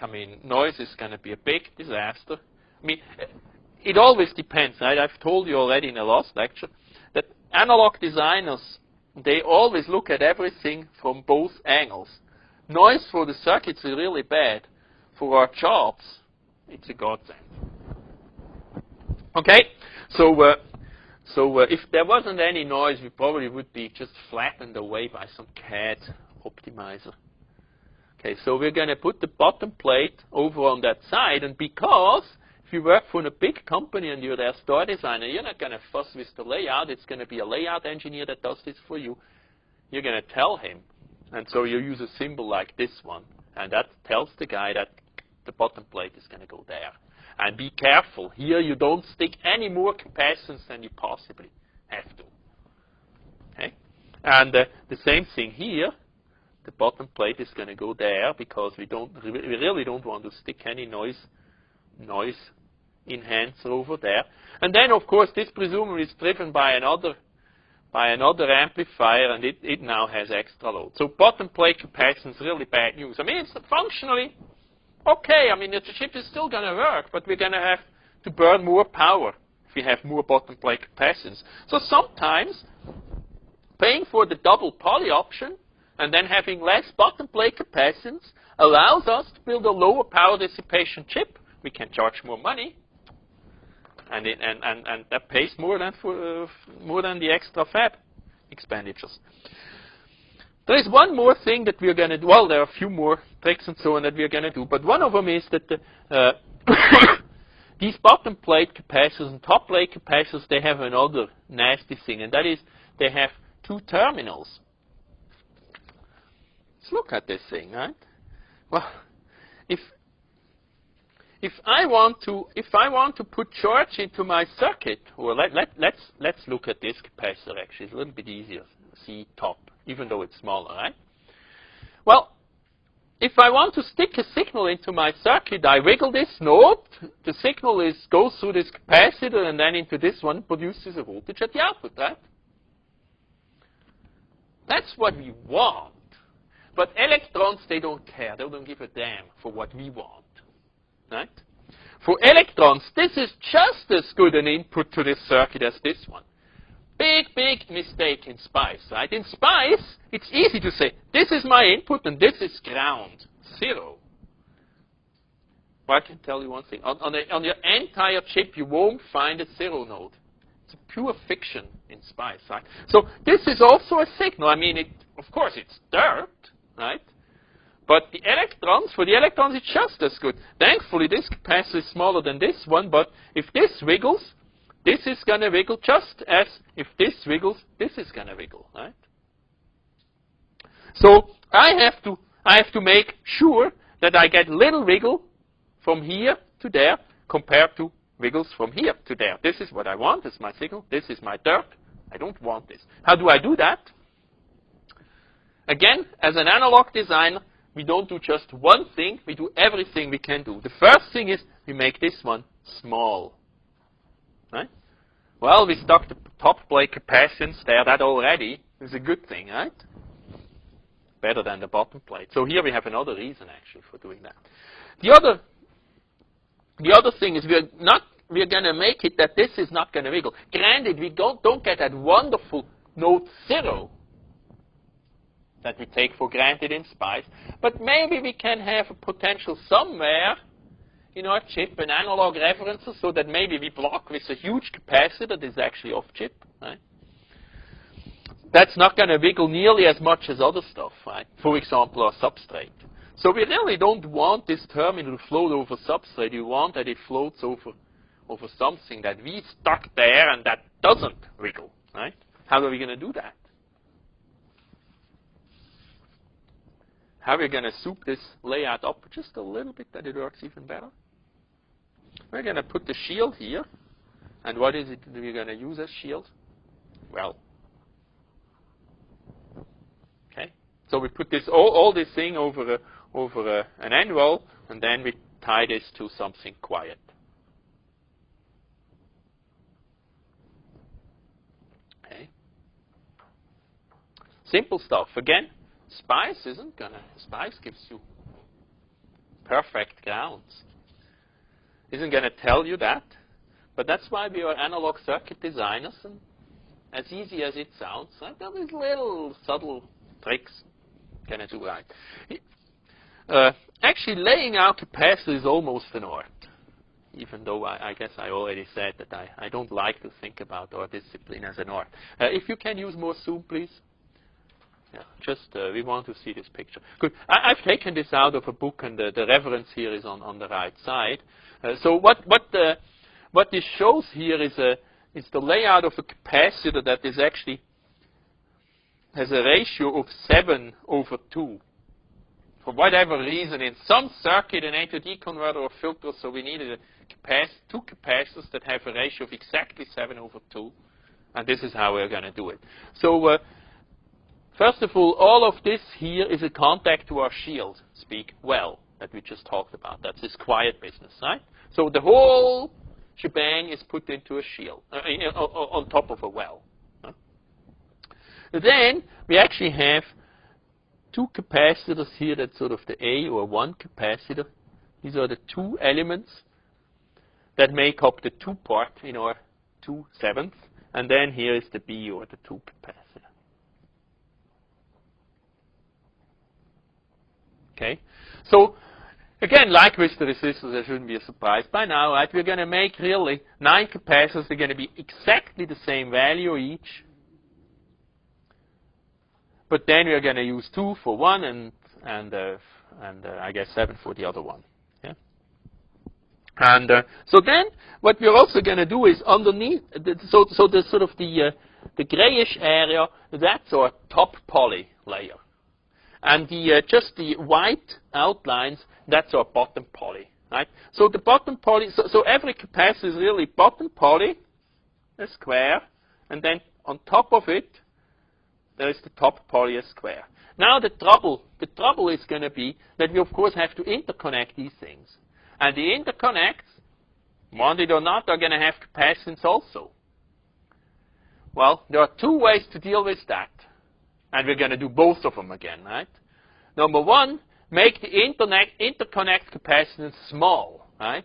noise is going to be a big disaster. I mean, it always depends, right? I've told you already in the last lecture that analog designers, they always look at everything from both angles. Noise for the circuits is really bad. For our jobs, it's a godsend. Okay, so if there wasn't any noise, we probably would be just flattened away by some CAD optimizer. Okay, so we're going to put the bottom plate over on that side, and because if you work for a big company and you're their store designer, you're not going to fuss with the layout. It's going to be a layout engineer that does this for you. You're going to tell him. And so you use a symbol like this one. And that tells the guy that the bottom plate is going to go there. And be careful. Here you don't stick any more capacitance than you possibly have to. Okay? And the same thing here. The bottom plate is going to go there because we really don't want to stick any noise enhancer over there. And then, of course, this presumably is driven by another amplifier, and it now has extra load. So bottom plate capacitance is really bad news. I mean, it's functionally okay. I mean, the chip is still going to work, but we're going to have to burn more power if we have more bottom plate capacitance. So sometimes paying for the double poly option and then having less bottom plate capacitance allows us to build a lower power dissipation chip. We can charge more money, and that pays more than the extra fab expenditures. There is one more thing that we're going to do. Well, there are a few more tricks and so on that we're going to do, but one of them is that these bottom plate capacitors and top plate capacitors, they have another nasty thing, and that is they have two terminals. Let's look at this thing, right? Well, if I want to put charge into my circuit, or let's look at this capacitor. Actually, it's a little bit easier. See top, even though it's smaller, right? Well, if I want to stick a signal into my circuit, I wiggle this node. The signal goes through this capacitor and then into this one, produces a voltage at the output, right? That's what we want. But electrons, they don't care. They don't give a damn for what we want. Right? For electrons, this is just as good an input to this circuit as this one. Big mistake in SPICE, right? In SPICE, it's easy to say, this is my input and this is ground, 0. Well, I can tell you one thing. On your entire chip, you won't find a 0 node. It's a pure fiction in SPICE, right? So this is also a signal. I mean, of course, it's dirt, right? But for the electrons, it's just as good. Thankfully, this capacitor is smaller than this one, but if this wiggles, this is going to wiggle just as if this wiggles, this is going to wiggle, right? So I have to make sure that I get little wiggle from here to there compared to wiggles from here to there. This is what I want. This is my signal. This is my dirt. I don't want this. How do I do that? Again, as an analog designer, we don't do just one thing. We do everything we can do. The first thing is we make this one small. Right? Well, we stuck the top plate capacitance there. That already is a good thing, right? Better than the bottom plate. So here we have another reason, actually, for doing that. The other thing is we're going to make it that this is not going to wiggle. Granted, we don't get that wonderful node 0 that we take for granted in SPICE, but maybe we can have a potential somewhere in our chip, an analog referencer, so that maybe we block with a huge capacitor that is actually off chip, right? That's not going to wiggle nearly as much as other stuff, right? For example, our substrate. So we really don't want this terminal to float over substrate. We want that it floats over something that we stuck there and that doesn't wiggle, right? How are we going to do that? how we're going to soup this layout up just a little bit that it works even better. We're going to put the shield here. And what is it we're going to use as shield? Well, okay. So we put this all this thing over an anvil, and then we tie this to something quiet. Okay. Simple stuff. Again, SPICE isn't gonna. SPICE gives you perfect grounds. Isn't gonna tell you that, but that's why we are analog circuit designers. And as easy as it sounds, right, there is little subtle tricks gonna do right. Actually, laying out capacitor is almost an art, even though I guess I already said that I don't like to think about our discipline as an art. If you can use more zoom, please. Yeah, just we want to see this picture. Good. I've taken this out of a book, and the reference here is on the right side. So what this shows here is the layout of a capacitor that is actually has a ratio of 7/2. For whatever reason, in some circuit, an A to D converter or filter, so we needed two capacitors that have a ratio of exactly 7/2. And this is how we're going to do it. So first of all of this here is a contact to our shield, speak well, that we just talked about. That's this quiet business, right? So the whole shebang is put into a shield, on top of a well. Huh? Then we actually have two capacitors here. That's sort of the A or 1 capacitor. These are the two elements that make up the 2 part in our 2/7. And then here is the B or the 2 capacitor. Okay, so again, like with the resistors, there shouldn't be a surprise by now, right? We're going to make really 9 capacitors. They're going to be exactly the same value each. But then we're going to use 2 for one and I guess 7 for the other one. Yeah. And so then what we're also going to do is underneath. So the sort of the grayish area, that's our top poly layer. And just the white outlines, that's our bottom poly, right? So the bottom poly, so every capacitor is really bottom poly, a square, and then on top of it, there is the top poly, a square. Now the trouble is going to be that we of course have to interconnect these things, and the interconnects, want it or not, are going to have capacitance also. Well, there are 2 ways to deal with that. And we're going to do both of them again, right? Number 1, make the interconnect capacitance small, right?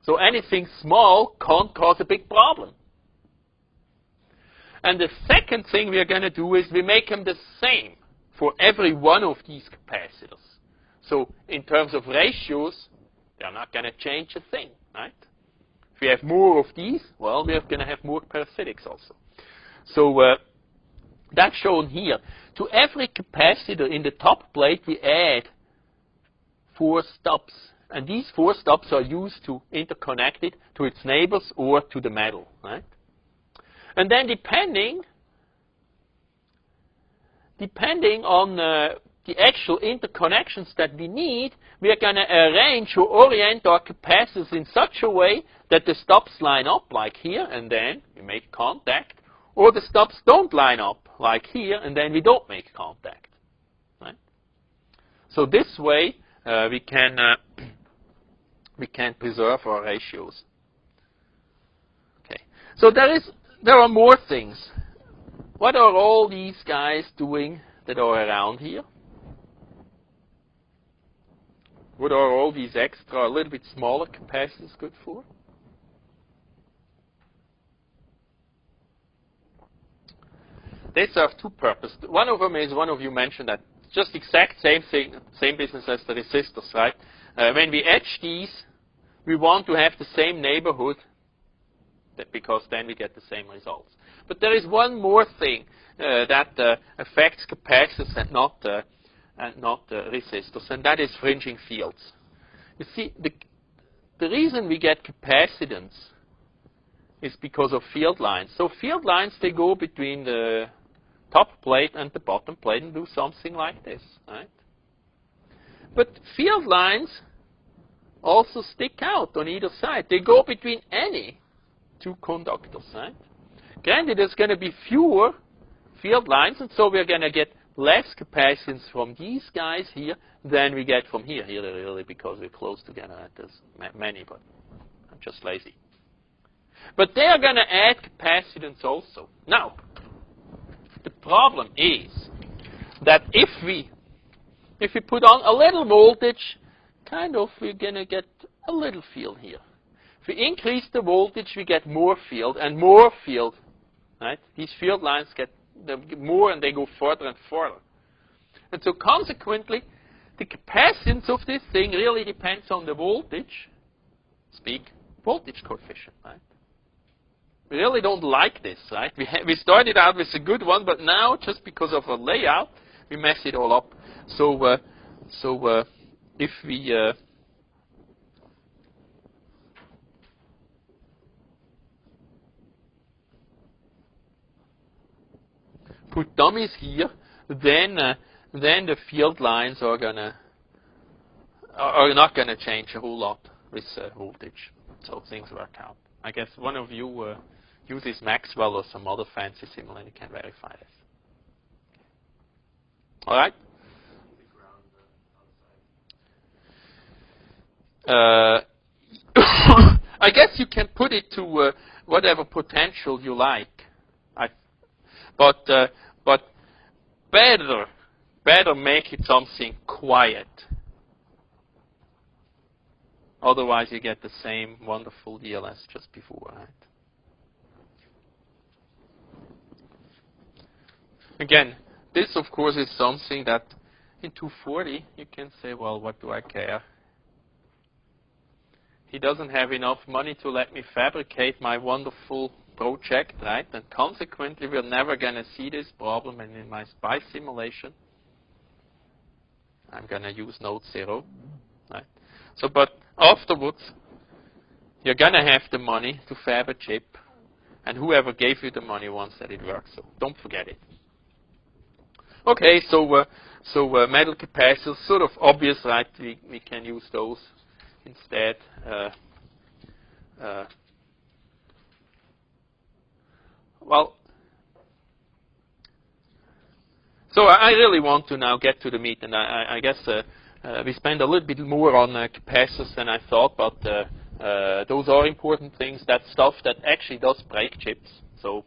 So anything small can't cause a big problem. And the second thing we are going to do is we make them the same for every one of these capacitors. So in terms of ratios, they're not going to change a thing, right? If we have more of these, well, we're going to have more parasitics also. So that's shown here. To every capacitor in the top plate, we add 4 stubs. And these 4 stubs are used to interconnect it to its neighbors or to the metal, right? And then depending on the actual interconnections that we need, we are going to arrange or orient our capacitors in such a way that the stubs line up like here, and then we make contact. Or the stubs don't line up, like here, and then we don't make contact. Right? So this way, we can preserve our ratios. Okay. So there are more things. What are all these guys doing that are around here? What are all these extra, a little bit smaller capacitors good for? They serve 2 purposes. One of them is, one of you mentioned that, just exact same thing, same business as the resistors, right? When we etch these, we want to have the same neighborhood, because then we get the same results. But there is one more thing that affects capacitors and not resistors, and that is fringing fields. You see, the reason we get capacitance is because of field lines. So field lines, they go between the top plate and the bottom plate and do something like this, right? But field lines also stick out on either side. They go between any two conductors, right? Granted, there's going to be fewer field lines, and so we're going to get less capacitance from these guys here than we get from here. Here, really, because we're close together. Right? There's many, but I'm just lazy. But they are going to add capacitance also. Now, the problem is that if we put on a little voltage, we're going to get a little field here. If we increase the voltage, we get more field and more field. Right? These field lines get more and they go further and further. And so consequently, the capacitance of this thing really depends on the voltage coefficient. Right? We really don't like this. Right? We started out with a good one, but now, just because of our layout, we mess it all up. So if we put dummies here, then the field lines are not gonna change a whole lot with voltage. So things work out. I guess one of you uses Maxwell or some other fancy simulator can verify this. All right. I guess you can put it to whatever potential you like. But better make it something quiet. Otherwise, you get the same wonderful deal as just before, right? Again, this, of course, is something that in 240 you can say, well, what do I care? He doesn't have enough money to let me fabricate my wonderful project, right? And consequently, we're never going to see this problem. And in my SPICE simulation, I'm going to use node 0, right? So, but afterwards, you're going to have the money to fab a chip, and whoever gave you the money wants that it works. So don't forget it. Okay, so metal capacitors, sort of obvious, right? We can use those instead. Well, so I really want to now get to the meat, and I guess we spend a little bit more on capacitors than I thought, but those are important things. That's stuff that actually does break chips, so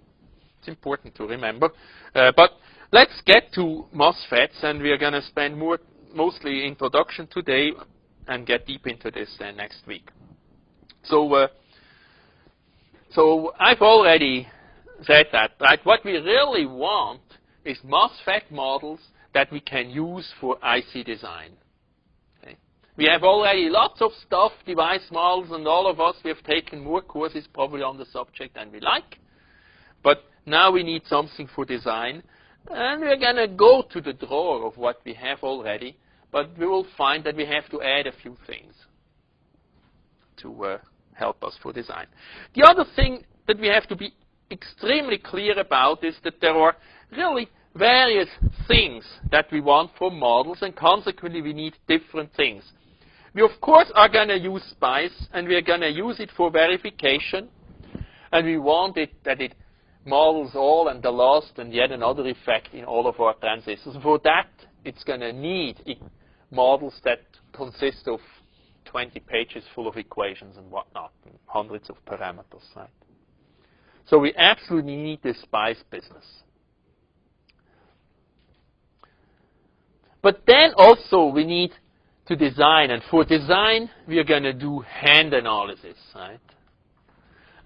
it's important to remember. But let's get to MOSFETs, and we are going to spend mostly introduction today and get deep into this next week. So I've already said that, right? What we really want is MOSFET models that we can use for IC design. Okay? We have already lots of stuff, device models, and all of us, we have taken more courses probably on the subject than we like. But now we need something for design. And we're going to go to the drawer of what we have already, but we will find that we have to add a few things to help us for design. The other thing that we have to be extremely clear about is that there are really various things that we want for models, and consequently we need different things. We, of course, are going to use SPICE, and we are going to use it for verification, and we want it that it models all and the last and yet another effect in all of our transistors. For that, it's going to need models that consist of 20 pages full of equations and whatnot, and hundreds of parameters, right? So we absolutely need this SPICE business. But then also we need to design, and for design, we are going to do hand analysis, right?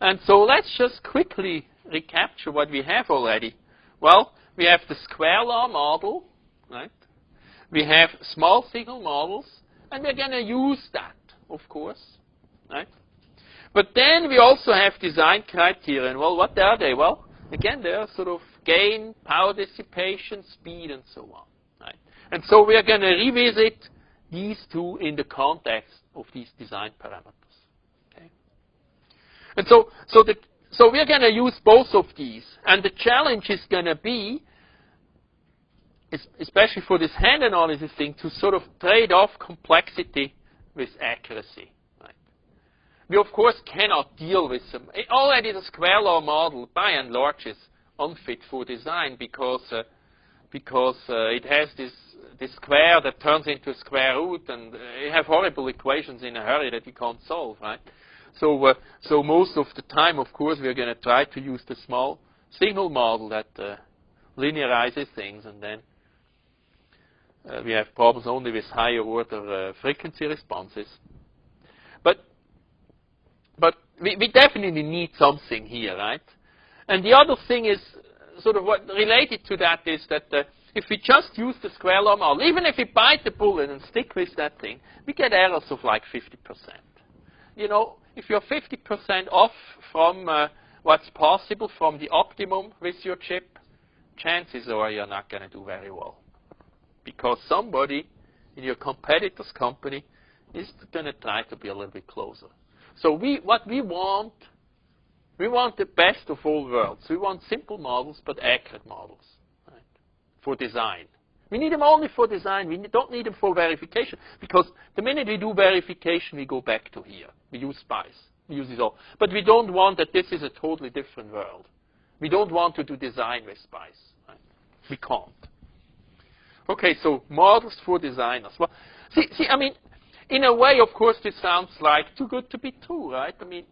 And so let's just quickly recapture what we have already. Well, we have the square law model, right? We have small signal models, and we're going to use that, of course, right? But then we also have design criteria. And well, what are they? Well, again, they are sort of gain, power dissipation, speed, and so on, right? And so we are going to revisit these two in the context of these design parameters. Okay? And so we're going to use both of these. And the challenge is going to be especially for this hand analysis thing, to sort of trade off complexity with accuracy. Right? We, of course, cannot deal with them. Already the square law model, by and large, is unfit for design because it has this square that turns into a square root, and you have horrible equations in a hurry that you can't solve, right? So most of the time, of course, we're going to try to use the small signal model that linearizes things, and then we have problems only with higher order frequency responses. But we definitely need something here, right? And the other thing is, sort of what related to that is that if we just use the square law model, even if we bite the bullet and stick with that thing, we get errors of like 50%. You know, if you're 50% off from what's possible from the optimum with your chip, chances are you're not going to do very well. Because somebody in your competitor's company is going to try to be a little bit closer. So what we want the best of all worlds. We want simple models, but accurate models, right, for design. We need them only for design. We don't need them for verification, because the minute we do verification, we go back to here. We use SPICE. We use it all. But we don't want that this is a totally different world. We don't want to do design with SPICE. Right? We can't. Okay, so models for designers. Well, see, I mean, in a way, of course, this sounds like too good to be true, right? I mean,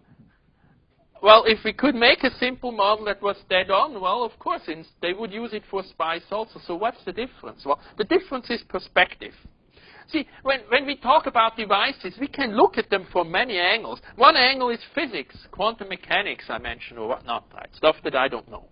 well, if we could make a simple model that was dead on, well, of course, they would use it for SPICE also. So what's the difference? Well, the difference is perspective. See, when we talk about devices, we can look at them from many angles. One angle is physics, quantum mechanics, I mentioned, or whatnot, right? Stuff that I don't know.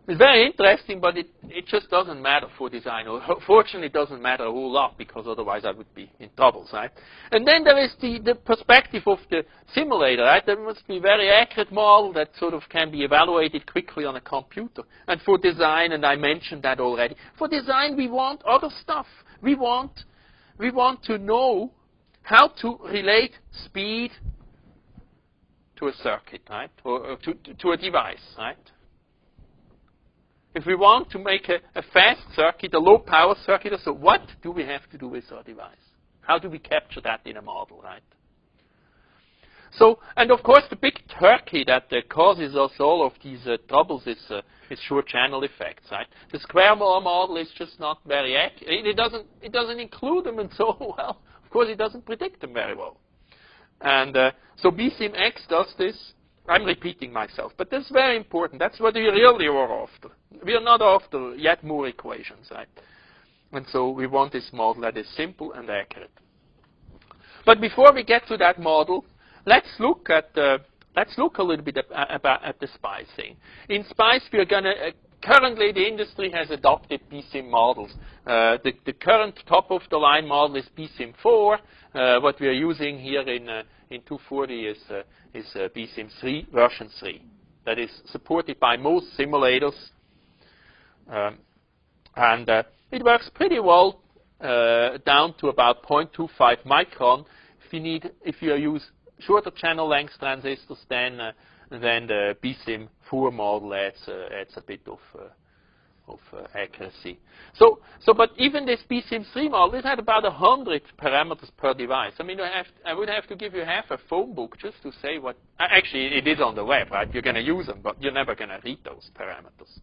It's very interesting, but it just doesn't matter for design. Or fortunately, it doesn't matter a whole lot, because otherwise I would be in trouble, right? And then there is the perspective of the simulator, right? There must be a very accurate model that sort of can be evaluated quickly on a computer. And for design, and I mentioned that already, for design we want other stuff. We want to know how to relate speed to a circuit, right? Or to a device, right? If we want to make a fast circuit, a low-power circuit, so what do we have to do with our device? How do we capture that in a model, right? So, and of course, the big turkey that causes us all of these troubles is short channel effects, right? The square law model is just not very accurate. It doesn't include them, and so, well, of course, it doesn't predict them very well. And so BCMX does this. I'm repeating myself, but that's very important. That's what we really are after. We are not after yet more equations, right? And so we want this model that is simple and accurate. But before we get to that model, let's look a little bit at the SPICE thing. In SPICE, we are going to currently the industry has adopted BSIM models. The current top of the line model is BSIM4. What we are using here in 240 is BSIM 3 version 3. That is supported by most simulators, and it works pretty well down to about 0.25 micron. If you use shorter channel length transistors, then the BSIM 4 model adds a bit of accuracy. But even this BSIM 3 model, it had about 100 parameters per device. I mean, I would have to give you half a phone book just to say what. Actually, it is on the web, right? You're going to use them, but you're never going to read those parameters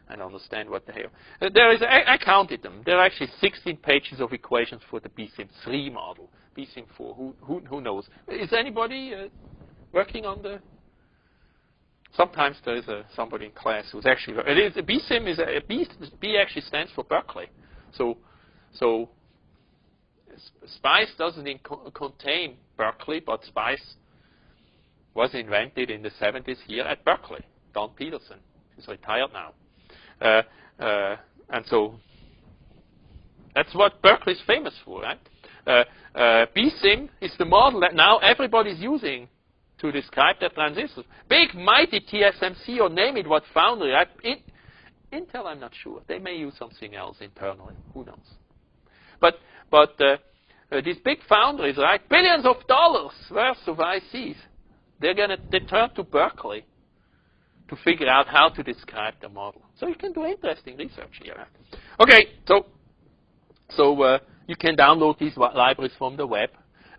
and understand what they are. I counted them. There are actually 16 pages of equations for the BSIM 3 model. BSIM 4, who knows? Is anybody working on the? Sometimes there is somebody in class who's actually. BSIM is B actually stands for Berkeley. So SPICE doesn't contain Berkeley, but SPICE was invented in the 70s here at Berkeley. Don Peterson is retired now, and so that's what Berkeley is famous for, right? BSIM is the model that now everybody's using to describe their transistors. Big, mighty TSMC, or name it what foundry. Right? Intel, I'm not sure. They may use something else internally. Who knows? But these big foundries, right? Billions of dollars worth of ICs. They turn to Berkeley to figure out how to describe the model. So you can do interesting research here. Okay, so you can download these libraries from the web,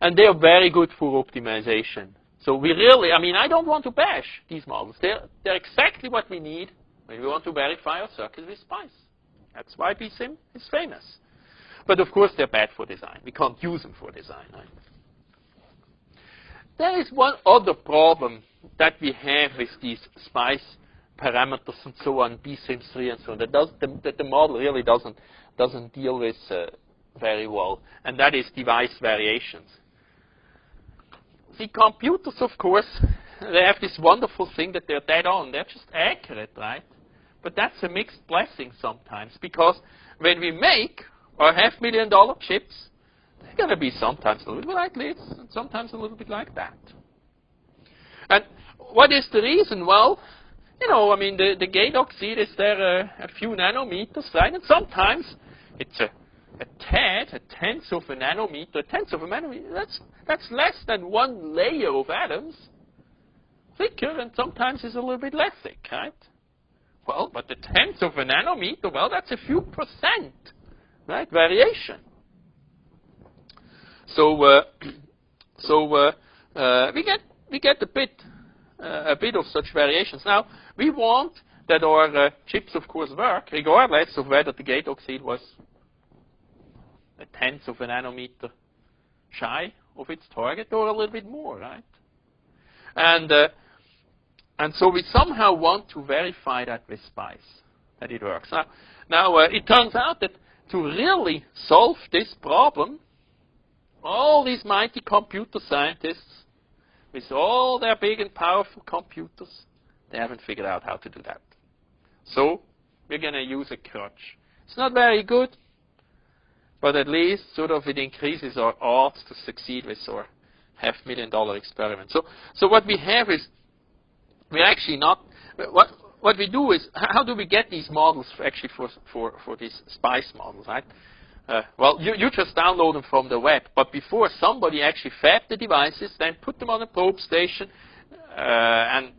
and they are very good for optimization. So we really, I don't want to bash these models. They're exactly what we need when we want to verify our circuit with SPICE. That's why BSIM is famous. But of course, they're bad for design. We can't use them for design. Right? There is one other problem that we have with these SPICE parameters and so on, BSIM3 and so on, that the model really doesn't deal with very well, and that is device variations. See, computers, of course, they have this wonderful thing that they're dead on. They're just accurate, right? But that's a mixed blessing sometimes, because when we make our $500,000 chips, they're going to be sometimes a little bit like this, and sometimes a little bit like that. And what is the reason? Well, the gate oxide is there a few nanometers, right? And sometimes it's a tenth of a nanometer, that's less than one layer of atoms thicker, and sometimes it's a little bit less thick, right? Well, but the tenth of a nanometer, well, that's a few percent, right, variation. So we get a bit of such variations. Now we want that our chips, of course, work regardless of whether the gate oxide was a tenth of a nanometer shy of its target or a little bit more, right? And so we somehow want to verify that with SPICE, that it works. Now it turns out that to really solve this problem, all these mighty computer scientists, with all their big and powerful computers, they haven't figured out how to do that. So we're going to use a crutch. It's not very good, but at least sort of it increases our odds to succeed with our $500,000 experiment. So what we have is, we're actually not, what we do is, how do we get these models actually for these SPICE models, right? Well, you just download them from the web, but before somebody actually fabbed the devices, then put them on a probe station, and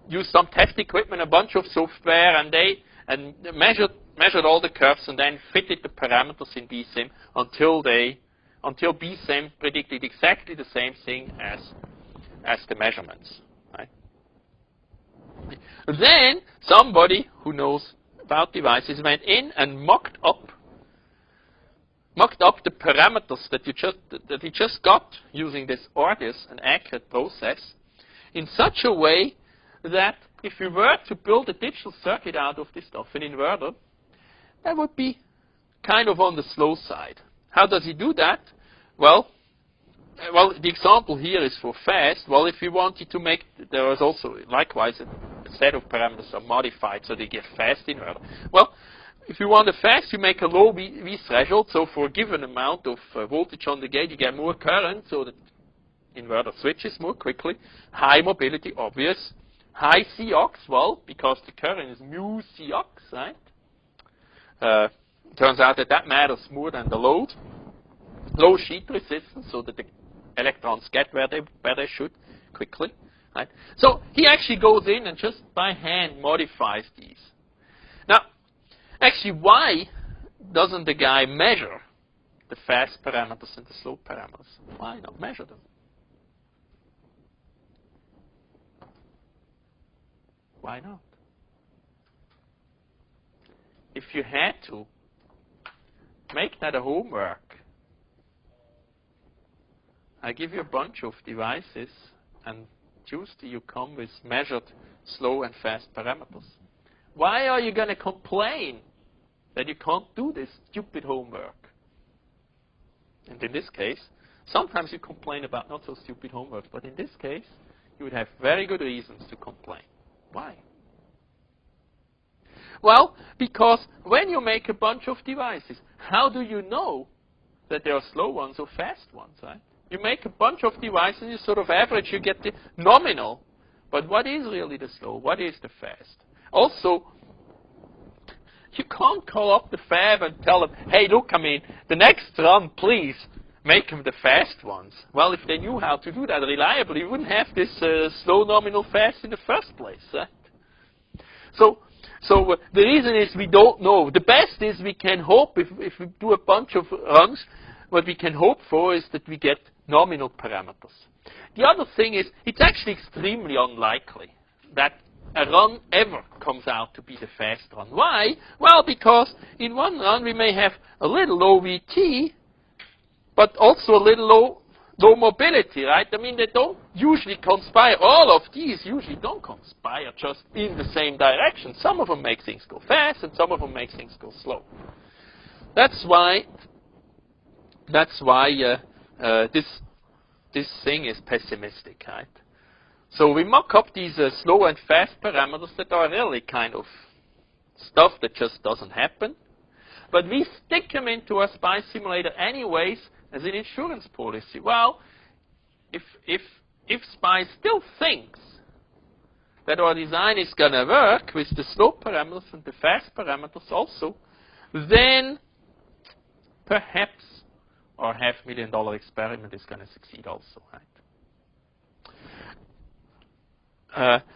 used some test equipment, a bunch of software, and measured all the curves, and then fitted the parameters in BSIM until BSIM predicted exactly the same thing as the measurements. Right? Then somebody who knows about devices went in and mocked up the parameters that he just got using this arduous and accurate process in such a way that if we were to build a digital circuit out of this stuff, an inverter, that would be kind of on the slow side. How does he do that? Well, the example here is for fast. Well, if we wanted to make, there is also likewise a set of parameters are modified so they get fast inverter. Well, if you want a fast, you make a low V threshold. So for a given amount of voltage on the gate, you get more current, so the inverter switches more quickly. High mobility, obvious. High Cox, well, because the current is mu Cox, right? Turns out that matters more than the load. Low sheet resistance, so that the electrons get where they should quickly, right? So he actually goes in and just by hand modifies these. Now, actually, why doesn't the guy measure the fast parameters and the slow parameters? Why not measure them? Why not? If you had to, make that a homework. I give you a bunch of devices, and Tuesday you come with measured slow and fast parameters. Why are you going to complain that you can't do this stupid homework? And in this case, sometimes you complain about not so stupid homework, but in this case, you would have very good reasons to complain. Why? Well, because when you make a bunch of devices, how do you know that there are slow ones or fast ones, right? You make a bunch of devices, you sort of average, you get the nominal. But what is really the slow? What is the fast? Also, you can't call up the fab and tell them, hey, look, the next run, please, make them the fast ones. Well, if they knew how to do that reliably, you wouldn't have this slow nominal fast in the first place. Right? the reason is we don't know. The best is we can hope, if we do a bunch of runs, what we can hope for is that we get nominal parameters. The other thing is, it's actually extremely unlikely that a run ever comes out to be the fast run. Why? Well, because in one run we may have a little low VT, but also a little low mobility, right? I mean, they don't usually conspire. All of these usually don't conspire just in the same direction. Some of them make things go fast, and some of them make things go slow. That's why this thing is pessimistic, right? So we mock up these slow and fast parameters that are really kind of stuff that just doesn't happen. But we stick them into a SPICE simulator anyways as an insurance policy. Well, if SPICE still thinks that our design is going to work with the slow parameters and the fast parameters also, then perhaps our $500,000 experiment is going to succeed also, right?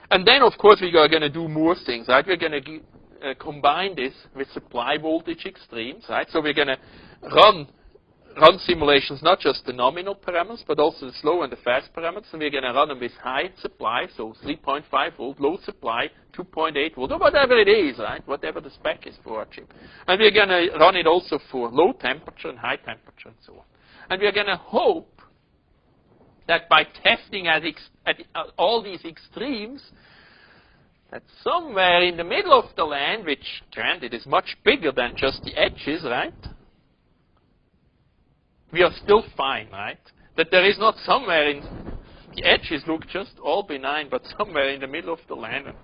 And then, of course, we are going to do more things, right? We're going to combine this with supply voltage extremes, right? So we're going to run simulations, not just the nominal parameters, but also the slow and the fast parameters, and we're going to run them with high supply, so 3.5 volt, low supply, 2.8 volt, or whatever it is, right? Whatever the spec is for our chip. And we're going to run it also for low temperature and high temperature and so on. And we're going to hope that by testing at all these extremes, that somewhere in the middle of the land, which granted is much bigger than just the edges, right? We are still fine, right? That there is not somewhere in the edges look just all benign, but somewhere in the middle of the land, and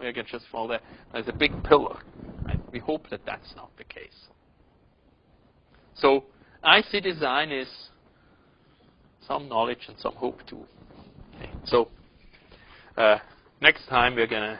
we can just fall there. There's a big pillar. Right? We hope that that's not the case. So IC design is some knowledge and some hope too. Okay. So next time we're going to